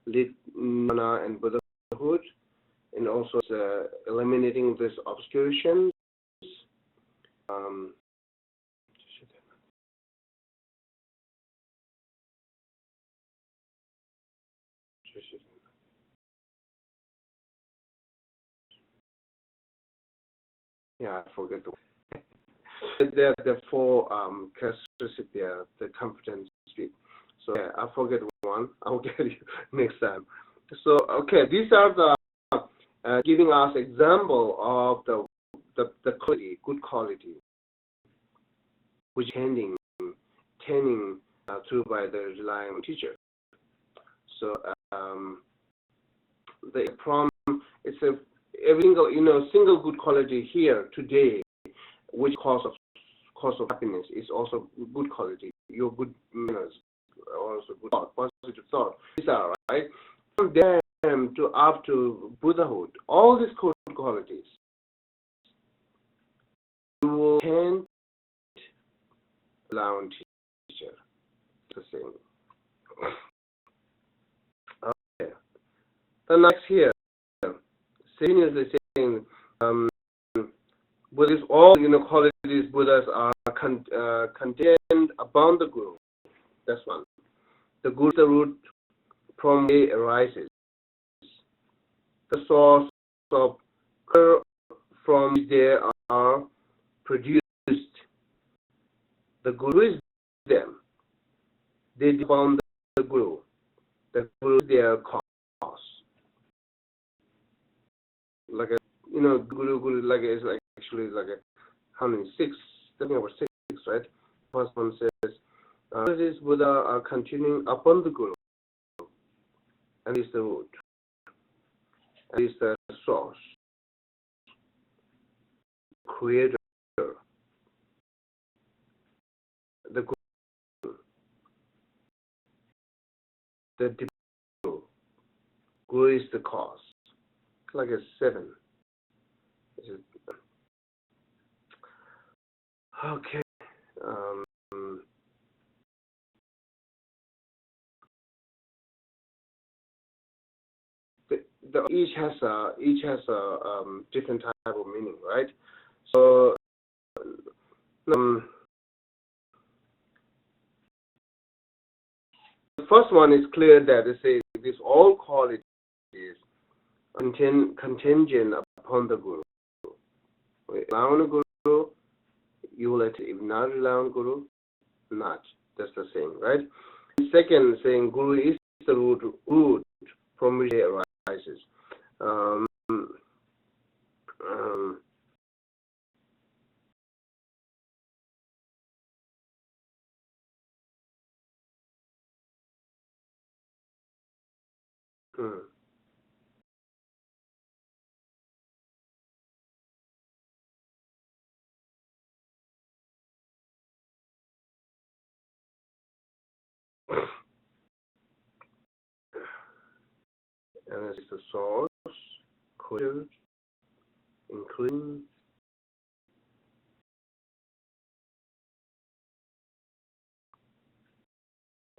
lead nirvana and Buddhahood, and also eliminating this obscuration. Yeah, I forget there are the four characteristics there, the confidence speed. So yeah, I forget one. I'll get you next time. So okay, these are the giving us example of the quality, good quality, which tending through by the relying teacher. So the problem it's every single good quality here today, which cause of happiness is also good quality. Your good manners, also good thought, positive thought. These are right. From them to up to Buddhahood, all these good qualities, you will tend allow teacher to sing. Okay. The next here, seriously saying, Buddhist, all qualities Buddhas are contained upon the Guru. That's one. The Guru is the root from which it arises. The source of from which they are produced. The Guru is them. They depend on the Guru. The Guru is their cause. Like a Guru like is like actually like a how many? Six. Talking about six, right? First one says, "This Buddha are continuing upon the Guru, and is the root, and is the source, creator, the Guru, the Guru. Guru is the cause." Like a seven. Okay. Each has a different type of meaning, right? So the first one is clear that they say this all qualities contingent upon the Guru. Rely on the Guru, you will let it. If not rely on Guru, not. That's the same, right? Second, saying Guru is the root from which it arises. And it's the source, creator, including.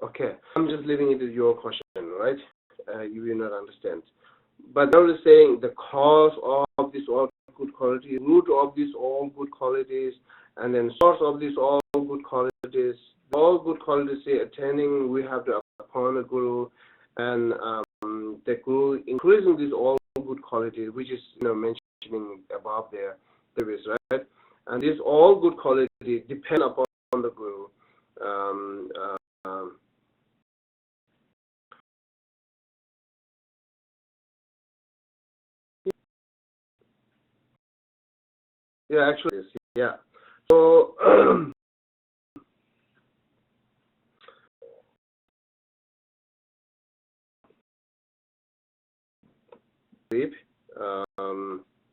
Okay, I'm just leaving it to your question, right? You will not understand. But now we're saying the cause of this all good qualities, root of these all good qualities, and then source of these all good qualities. All good qualities say attaining, we have to upon the Guru, and the Guru increasing these all good qualities, which is mentioning above there, right? And these all good qualities depend upon the Guru. Yeah, actually, yeah. So,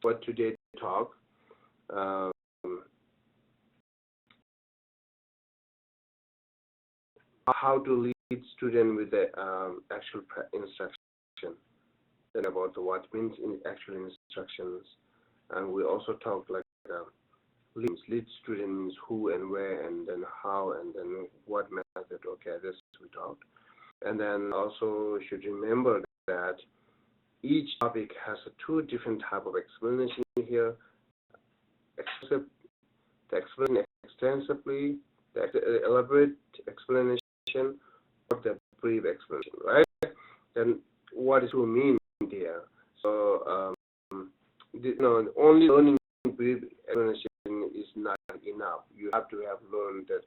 for today's talk, how to lead student with the actual instruction, then about what means in actual instructions, and we also talked like lead student means who and where and then how and then what method. Okay, this we talked, and then also should remember that each topic has two different type of explanation here. The explain extensively, the elaborate explanation, or the brief explanation, right? Then what is to mean here? So only learning brief explanation is not enough. You have to have learned that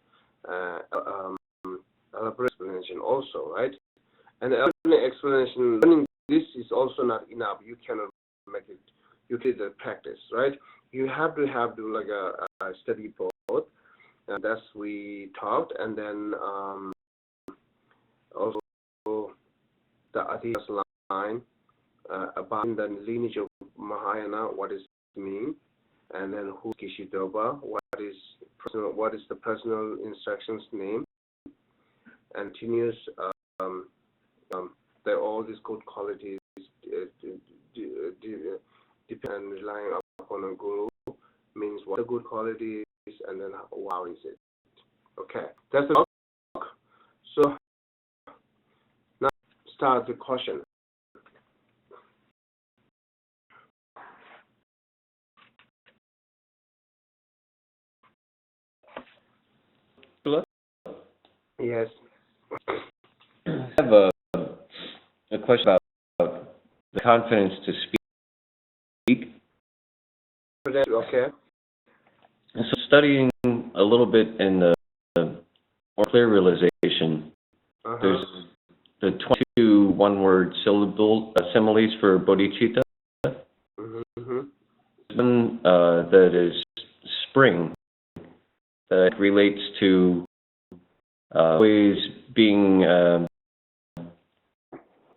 elaborate explanation also, right? And the elaborate explanation, learning this is also not enough. You cannot make it. You need the practice, right? You have to like a study both, and that's we talked, and then also the Adhyas line about the lineage of Mahayana, what does it mean, and then who's Geshe Doba, what is the personal instructions name, and continuous that all these good qualities depend relying upon a guru, means what the good quality is, and then how is it. Okay, that's the talk. So now start the question. Yes. I have a question about the confidence to speak. Okay. So studying a little bit in the more clear realization, there's the 22 one-word similes for bodhicitta. One that is spring, that relates to always being,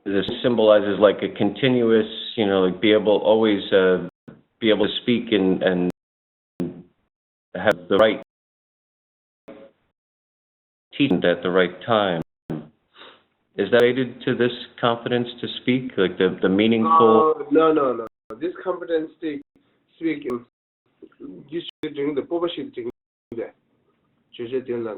this symbolizes like a continuous, like always be able to speak and have the right teaching at the right time. Is that related to this confidence to speak, like the meaningful? No. This confidence to speak, you should doing the Bobashi thing there. Geshe doing that.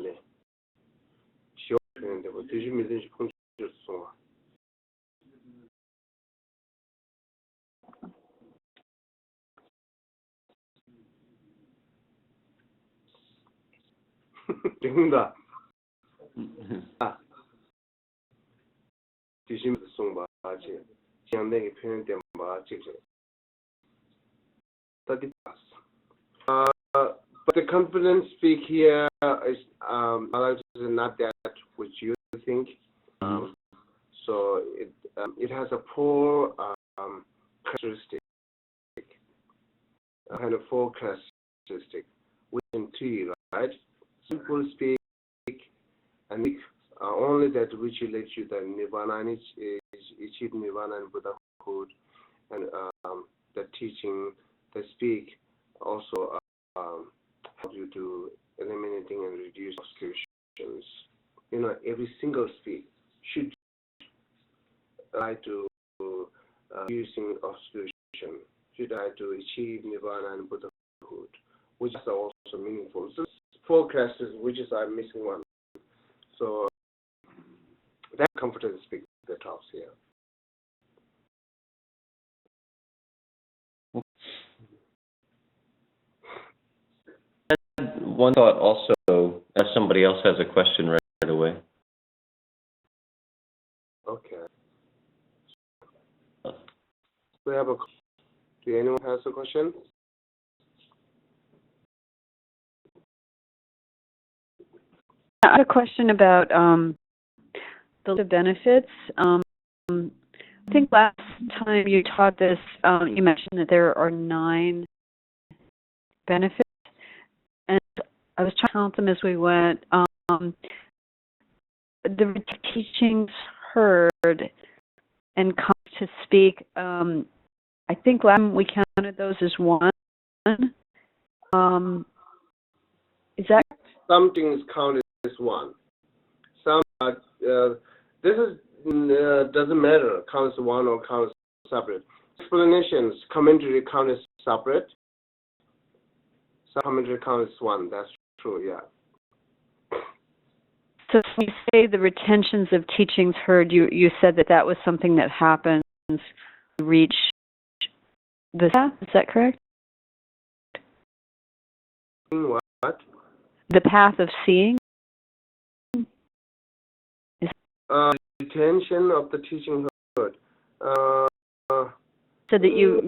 된다. 뒤심에서 송 맞지. 그냥 내게 표현된 맞지. But the confidence speak here is not that which you think. So it has a poor characteristic, kind of four characteristic within three, right? Simple speak and only that which relates to the nirvana and achieve nirvana and Buddhahood, and the teaching, the speak also help you to eliminating and reduce obstructions. Every single speak should try to reducing obstruction, should try to achieve nirvana and Buddhahood, which is also meaningful. So four classes, which is I'm missing one. So that confidence speak the talks here. One thought also, as somebody else has a question right away. Okay. We have do anyone has a question? I have a question about the benefits. I think last time you taught this, you mentioned that there are 9 benefits, and I was trying to count them as we went. The teachings heard and come to speak. I think last time we counted those as 1. Is that? Some things counted as 1. Some this is doesn't matter counts 1 or counts separate. Explanations, commentary count as separate. Some commentary count as 1. That's true, yeah. So when you say the retentions of teachings heard, you said that was something that happens to reach the path. Is that correct? What? The path of seeing? Retention of the teaching heard. said that you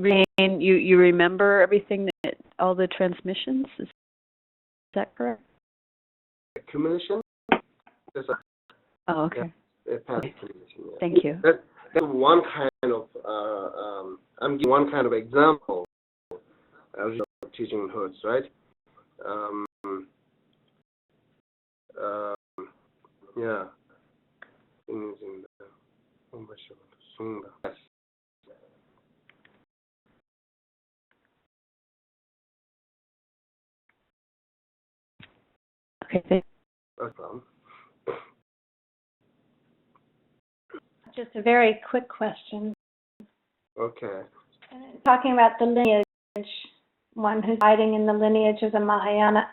you remember everything that all the transmissions. Is that correct? Accumulation. That's Oh, okay. a past accumulation. Yeah. Thank you. That's one kind of. I'm giving one kind of example. Teaching hurts, right? Yeah. Yes. Okay. Thank Just a very quick question. Okay. Talking about the lineage, one who's hiding in the lineage of the Mahayana.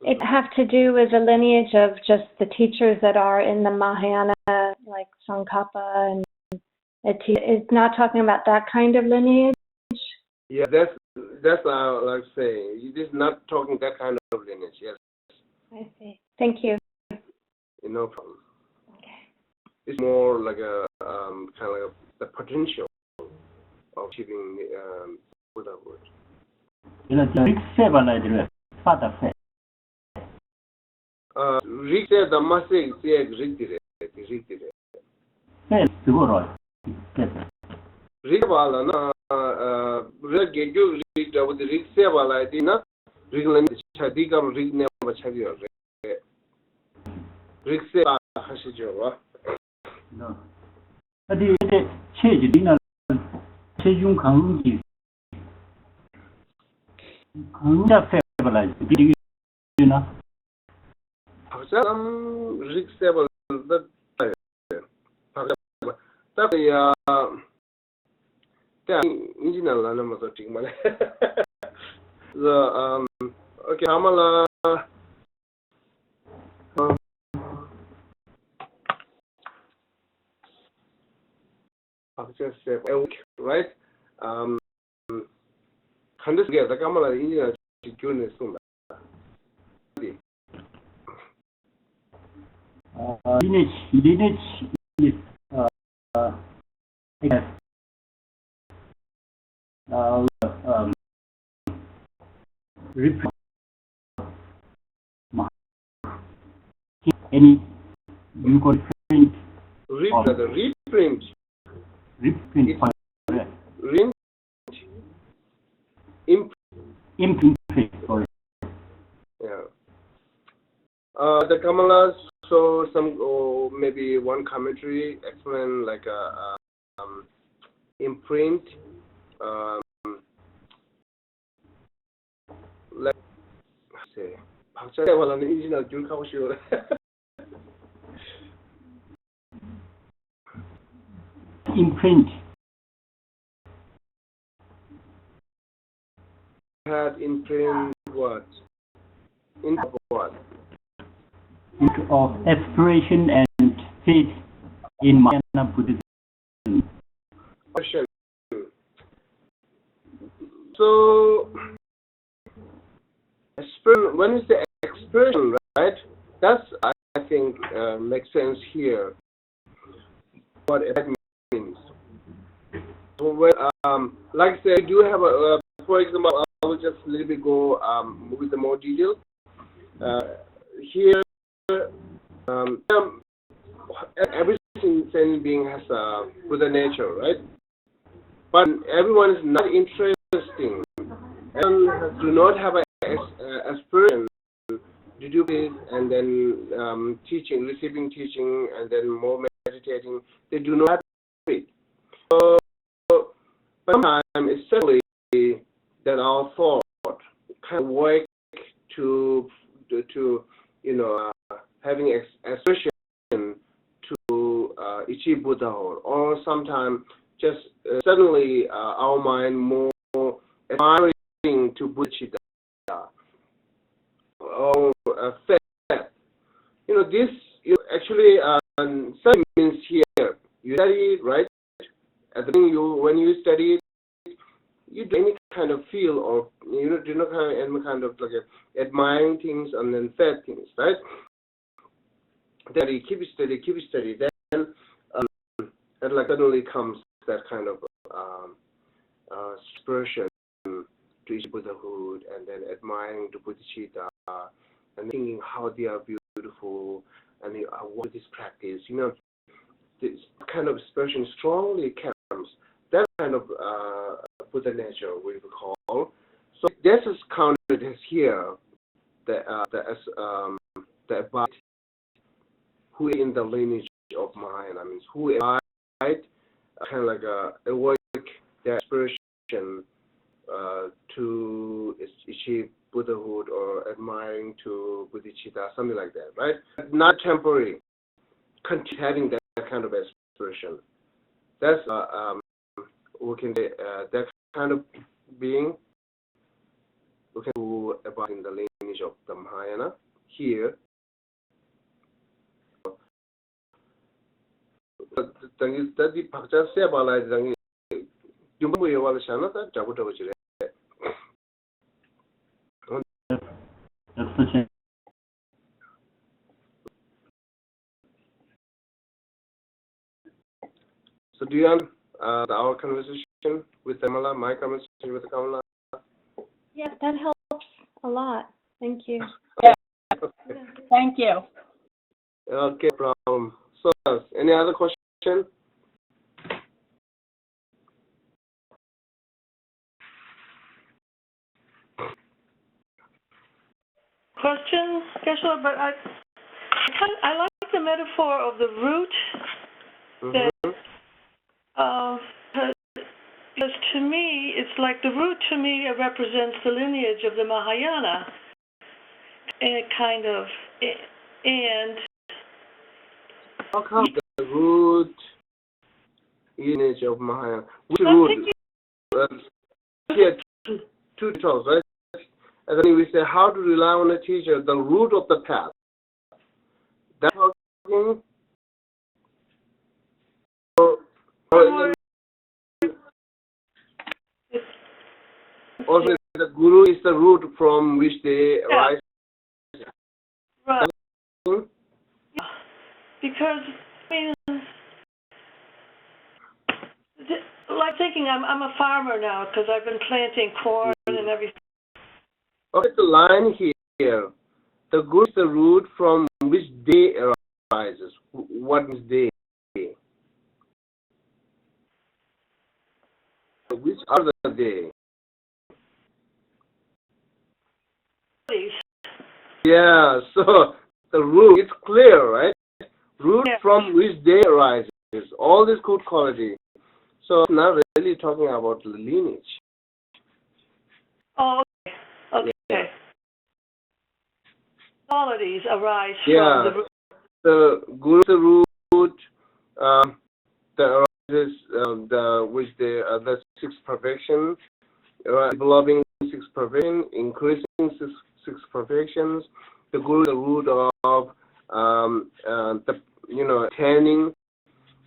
It have to do with the lineage of just the teachers that are in the Mahayana, like Tsongkhapa, and it's not talking about that kind of lineage. Yeah, that's what I like saying. It is not talking that kind of lineage. Yes. I see. Thank you. No problem. Okay. It's more like a kind of like the potential of achieving Buddhahood. Rikse Dhammasik Siek Rikdire. Rikbala na Rikgegu Rikda with the Rikse Bala Dina Riglan Chadikam Rigne Bachagio. Rikse Hashijowa. No. Adi cheji dina chejung kangi kangja febala di na Some Rikse that ya original number the okay Amala I'll just say a week, right? Can this get the Kamala Indian goodness soon? lineage is reprint. Any you could print reprint. Imprint. Sorry. Yeah. The Kamalas, so some maybe one commentary explain like a imprint. Let's say, Imprint. Had imprint what? In what? Of aspiration and faith in Mahayana Buddhism. So, when you say expression, right? That's I think makes sense here. What it means. So when, like I said, I do have a, for example, I will just a little bit go with the more detail. Here, every sentient being has a Buddha nature, right? But everyone is not interesting and do not have an aspiration to do this and then teaching, receiving teaching, and then more meditating. They do not have it. So, sometimes it's certainly that our thought kind of work to having expression to achieve Buddhahood, or sometimes just suddenly our mind more aspiring to Buddhicitta or faith. This actually study means here. You study, right? At the beginning, when you study, you do any kind of feel or do not have any kind of like admiring things and then faith things, right? Then you keep study, then and like suddenly comes that kind of aspiration to reach Buddhahood, and then admiring the Bodhicitta, and thinking how they are beautiful, and what is practice. This kind of expression strongly comes. That kind of Buddha nature we call. So this is counted as here, the abide, who is in the lineage of Mahayana, means who abide, kind of like awake their aspiration to achieve Buddhahood, or admiring to Bodhicitta, something like that, right? Not temporary, having that kind of aspiration. That's we can say that kind of being we can do about in the lineage of the Mahayana here. Tadi pakca saya balai dangi jumpa ya wala sana ta jabu jabu cire. So do you understand our conversation with Kamala, my conversation with Kamala? Yes, that helps a lot. Thank you. Yeah. Thank you. Okay, problem. So, any other question? Question, Geshe, but I like the metaphor of the root that because to me, it's like the root to me represents the lineage of the Mahayana, and How come the root lineage of Mahayana? Which root? Here, two talks, right? And then we say how to rely on a teacher, the root of the path. That's talking. Also, the guru is the root from which they arise. Right. Yeah. Because like thinking I'm a farmer now because I've been planting corn and everything. Okay, the line here. The guru is the root from which they arises. What is they? Which are the they? Yeah, so the root, it's clear, right? Root from which they arises. All this good quality. So not really talking about the lineage. Oh, okay. Yeah. Qualities arise from the root. The guru, the root, the arises, the six perfections, developing six perfections, increasing six perfections. The guru, the root of attaining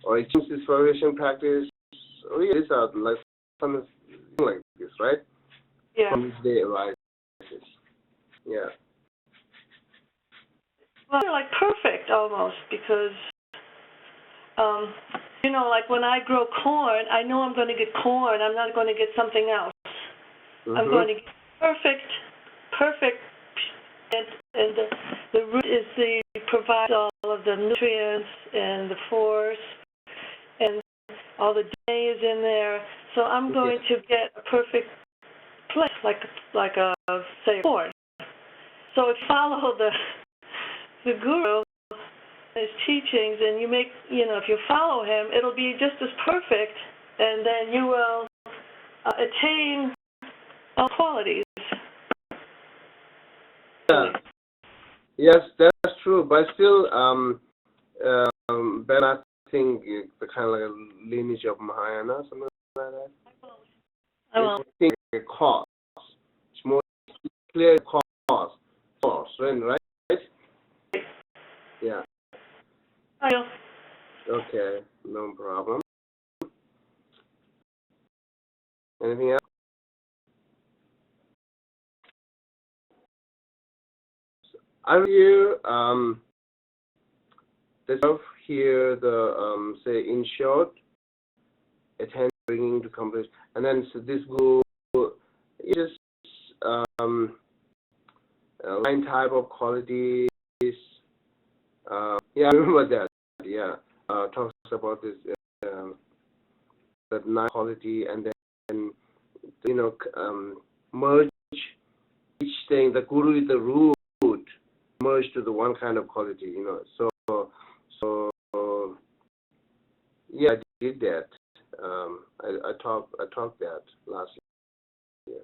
or achieving six perfection practice. Oh, yeah, these are like something like this, right? Yeah. From which they arise. Yeah. Well, they're like perfect almost because, like when I grow corn, I know I'm going to get corn. I'm not going to get something else. I'm going to get perfect, and the root provides all of the nutrients and the force, and all the day is in there. So I'm going to get a perfect place, like say corn. So if you follow the guru, his teachings, and you make, if you follow him, it'll be just as perfect, and then you will attain all qualities. Yeah. Yes, that's true, but still, but I think the kind of like a lineage of Mahayana, something like that. I will. I think a cause. It's more clear cause, right? Yeah. I will. Okay, no problem. Anything else? I hear here the say in short, attend bringing to complete. And then so this guru is nine type of qualities. Yeah, I remember that. Yeah, talks about this that nine quality, and then merge each thing. The guru is the root, merge to the one kind of quality. So yeah, I did that. I taught that last year.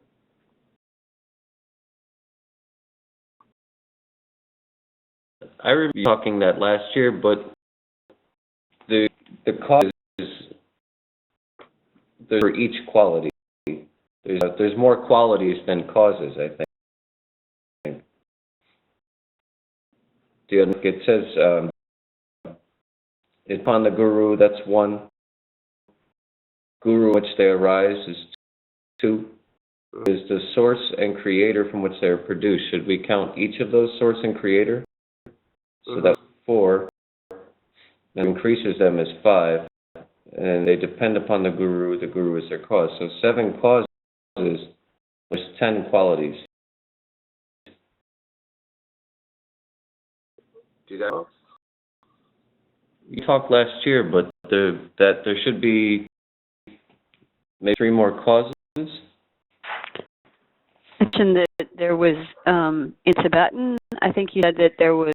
I remember you talking that last year, but the cause is for each quality. There's more qualities than causes, I think. It says upon the guru, that's one. Guru which they arise is two. Is the source and creator from which they are produced. Should we count each of those source and creator? So that's four. That increases them as five. And they depend upon the guru is their cause. So 7 causes, there's 10 qualities. Did I talk? You talked last year, but that there should be maybe 3 more causes. Mentioned that there was in Tibetan. I think you said that there was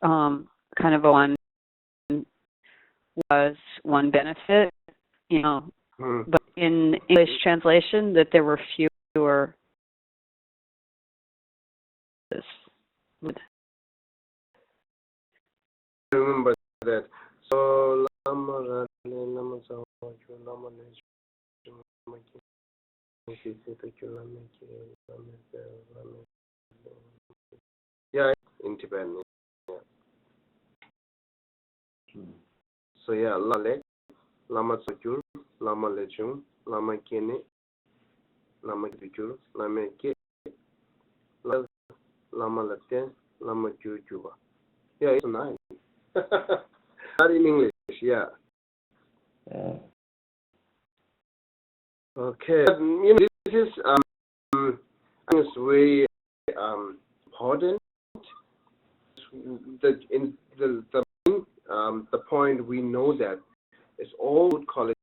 kind of one benefit, but in English translation that there were fewer. I remember that. So yeah, in Tibetan. Yeah. So yeah, Lalek, Lama Tsakur, Lama Lechung, Lama Kene, Lama Kikur, Lama Ke, Lama Laten, Lama Juba. Yeah, it's 9. Not in English, yeah. Okay, this is it's very important. The point we know that it's all good qualities.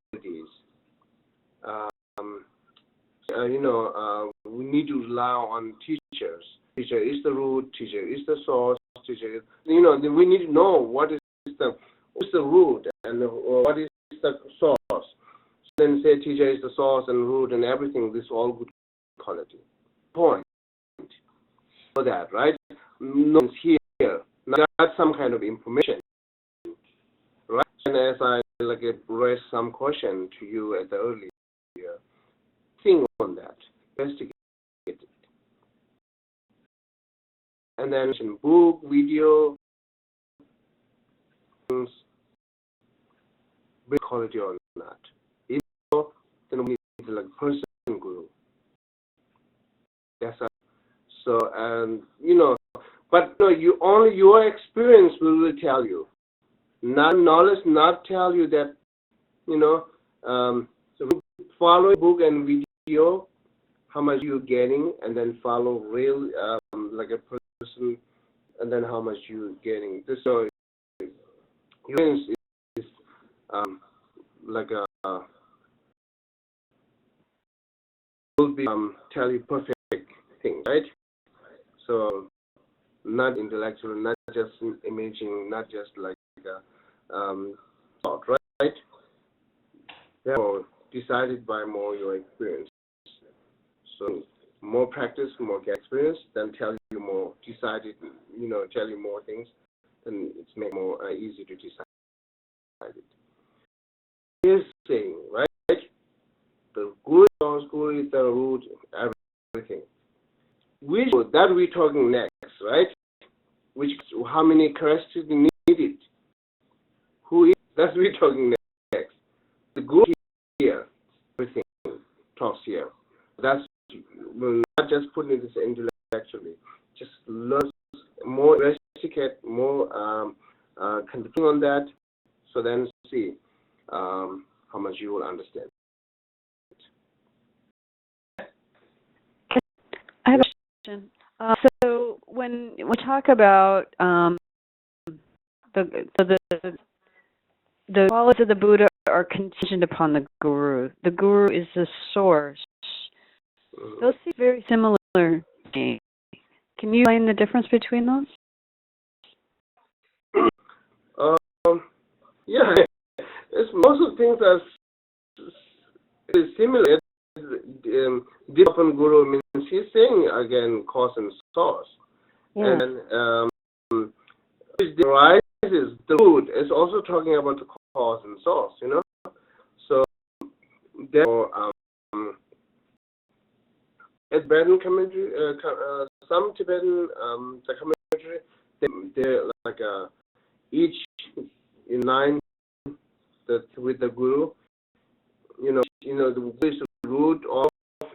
We need to rely on teachers. Teacher is the root. Teacher is the source. Teacher, we need to know what's the root and what is the source. Then say teacher is the source and root and everything. This is all good quality. Point. For that, right? No here. Now that's some kind of information, right? And as I raised some question to you at the earlier, think on that, investigate it, and then book, video, big quality or not. If so, then we need like person guru. That's so, and but only your experience will tell you. Not knowledge, not tell you that, so follow book and video, how much you're getting, and then follow real, like a person, and then how much you're getting. This so your experience is like a will be tell you perfect things, right? So not intellectual, not just imaging, not just like thought, right? Therefore, decided by more your experience. So more practice, more get experience, then tell you more. Decided, tell you more things, then it's make more easy to decide it. Here's saying, right? The good source, good is the root, everything. Which that we're talking next, right? Which how many characteristics needed? Who is that's we're talking next. The good here, everything talks here. That's we're not just putting this intellectually. Just learn more, investigate more, concentrate on that. So then see how much you will understand. So when we talk about the qualities of the Buddha are contingent upon the Guru. The Guru is the source. Those seem very similar to me. Can you explain the difference between those? Yeah, most of the things are similar. Deep upon Guru means he's saying again cause and source. Yeah. And which arises, the root is also talking about the cause and source, you know. So therefore, at Tibetan commentary, some Tibetan the commentary, they're like each in line with the Guru. You know, the Guru is the root of,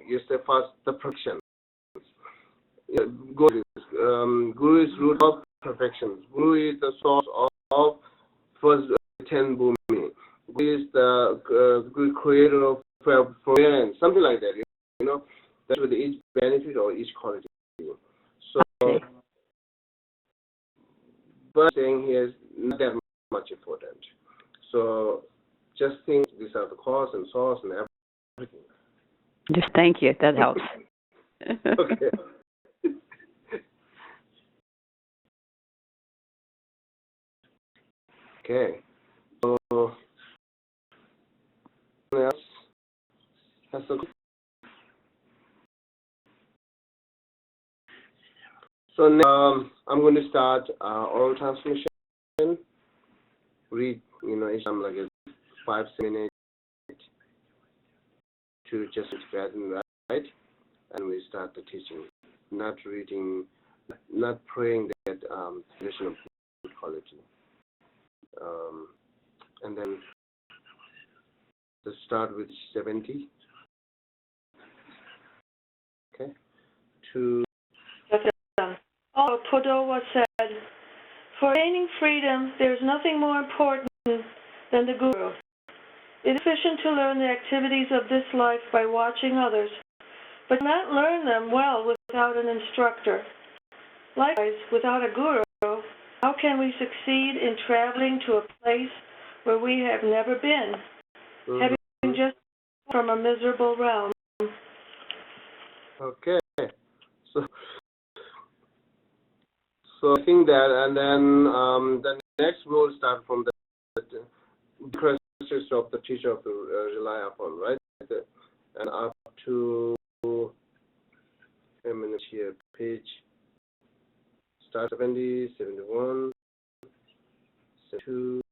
you say first, the perfection. Guru is root of perfection. Guru is the source of first 10 bhumi. Guru is the creator of forbearance, something like that. You know, that's with each benefit or each quality. So, but saying here is not that much important. So, just think these are the cause and source and everything. Just thank you. That helps. Okay. Okay. So, someone else has a. So now I'm going to start oral transmission. Read, each time like a 5 minutes to just read and write, and we start the teaching. Not reading, not praying that tradition of good quality. And then let's start with 70. Okay. To. Also, Podowa said, for gaining freedom, there is nothing more important than the Guru. It is sufficient to learn the activities of this life by watching others, but not learn them well without an instructor. Likewise, without a Guru, how can we succeed in traveling to a place where we have never been, having just from a miserable realm? Okay. So I think that, and then the next we'll start from the characteristics of the teacher of the rely upon, right? And up to 10 minutes here, page start 70, 71, 72,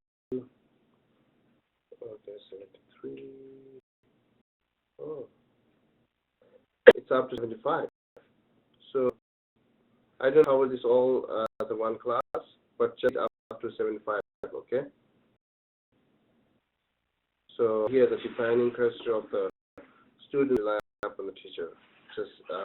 okay, 73. Oh, it's up to 75. So I don't cover this all the one class, but just up to 75, okay? So here the defining character of the student rely upon the teacher. Just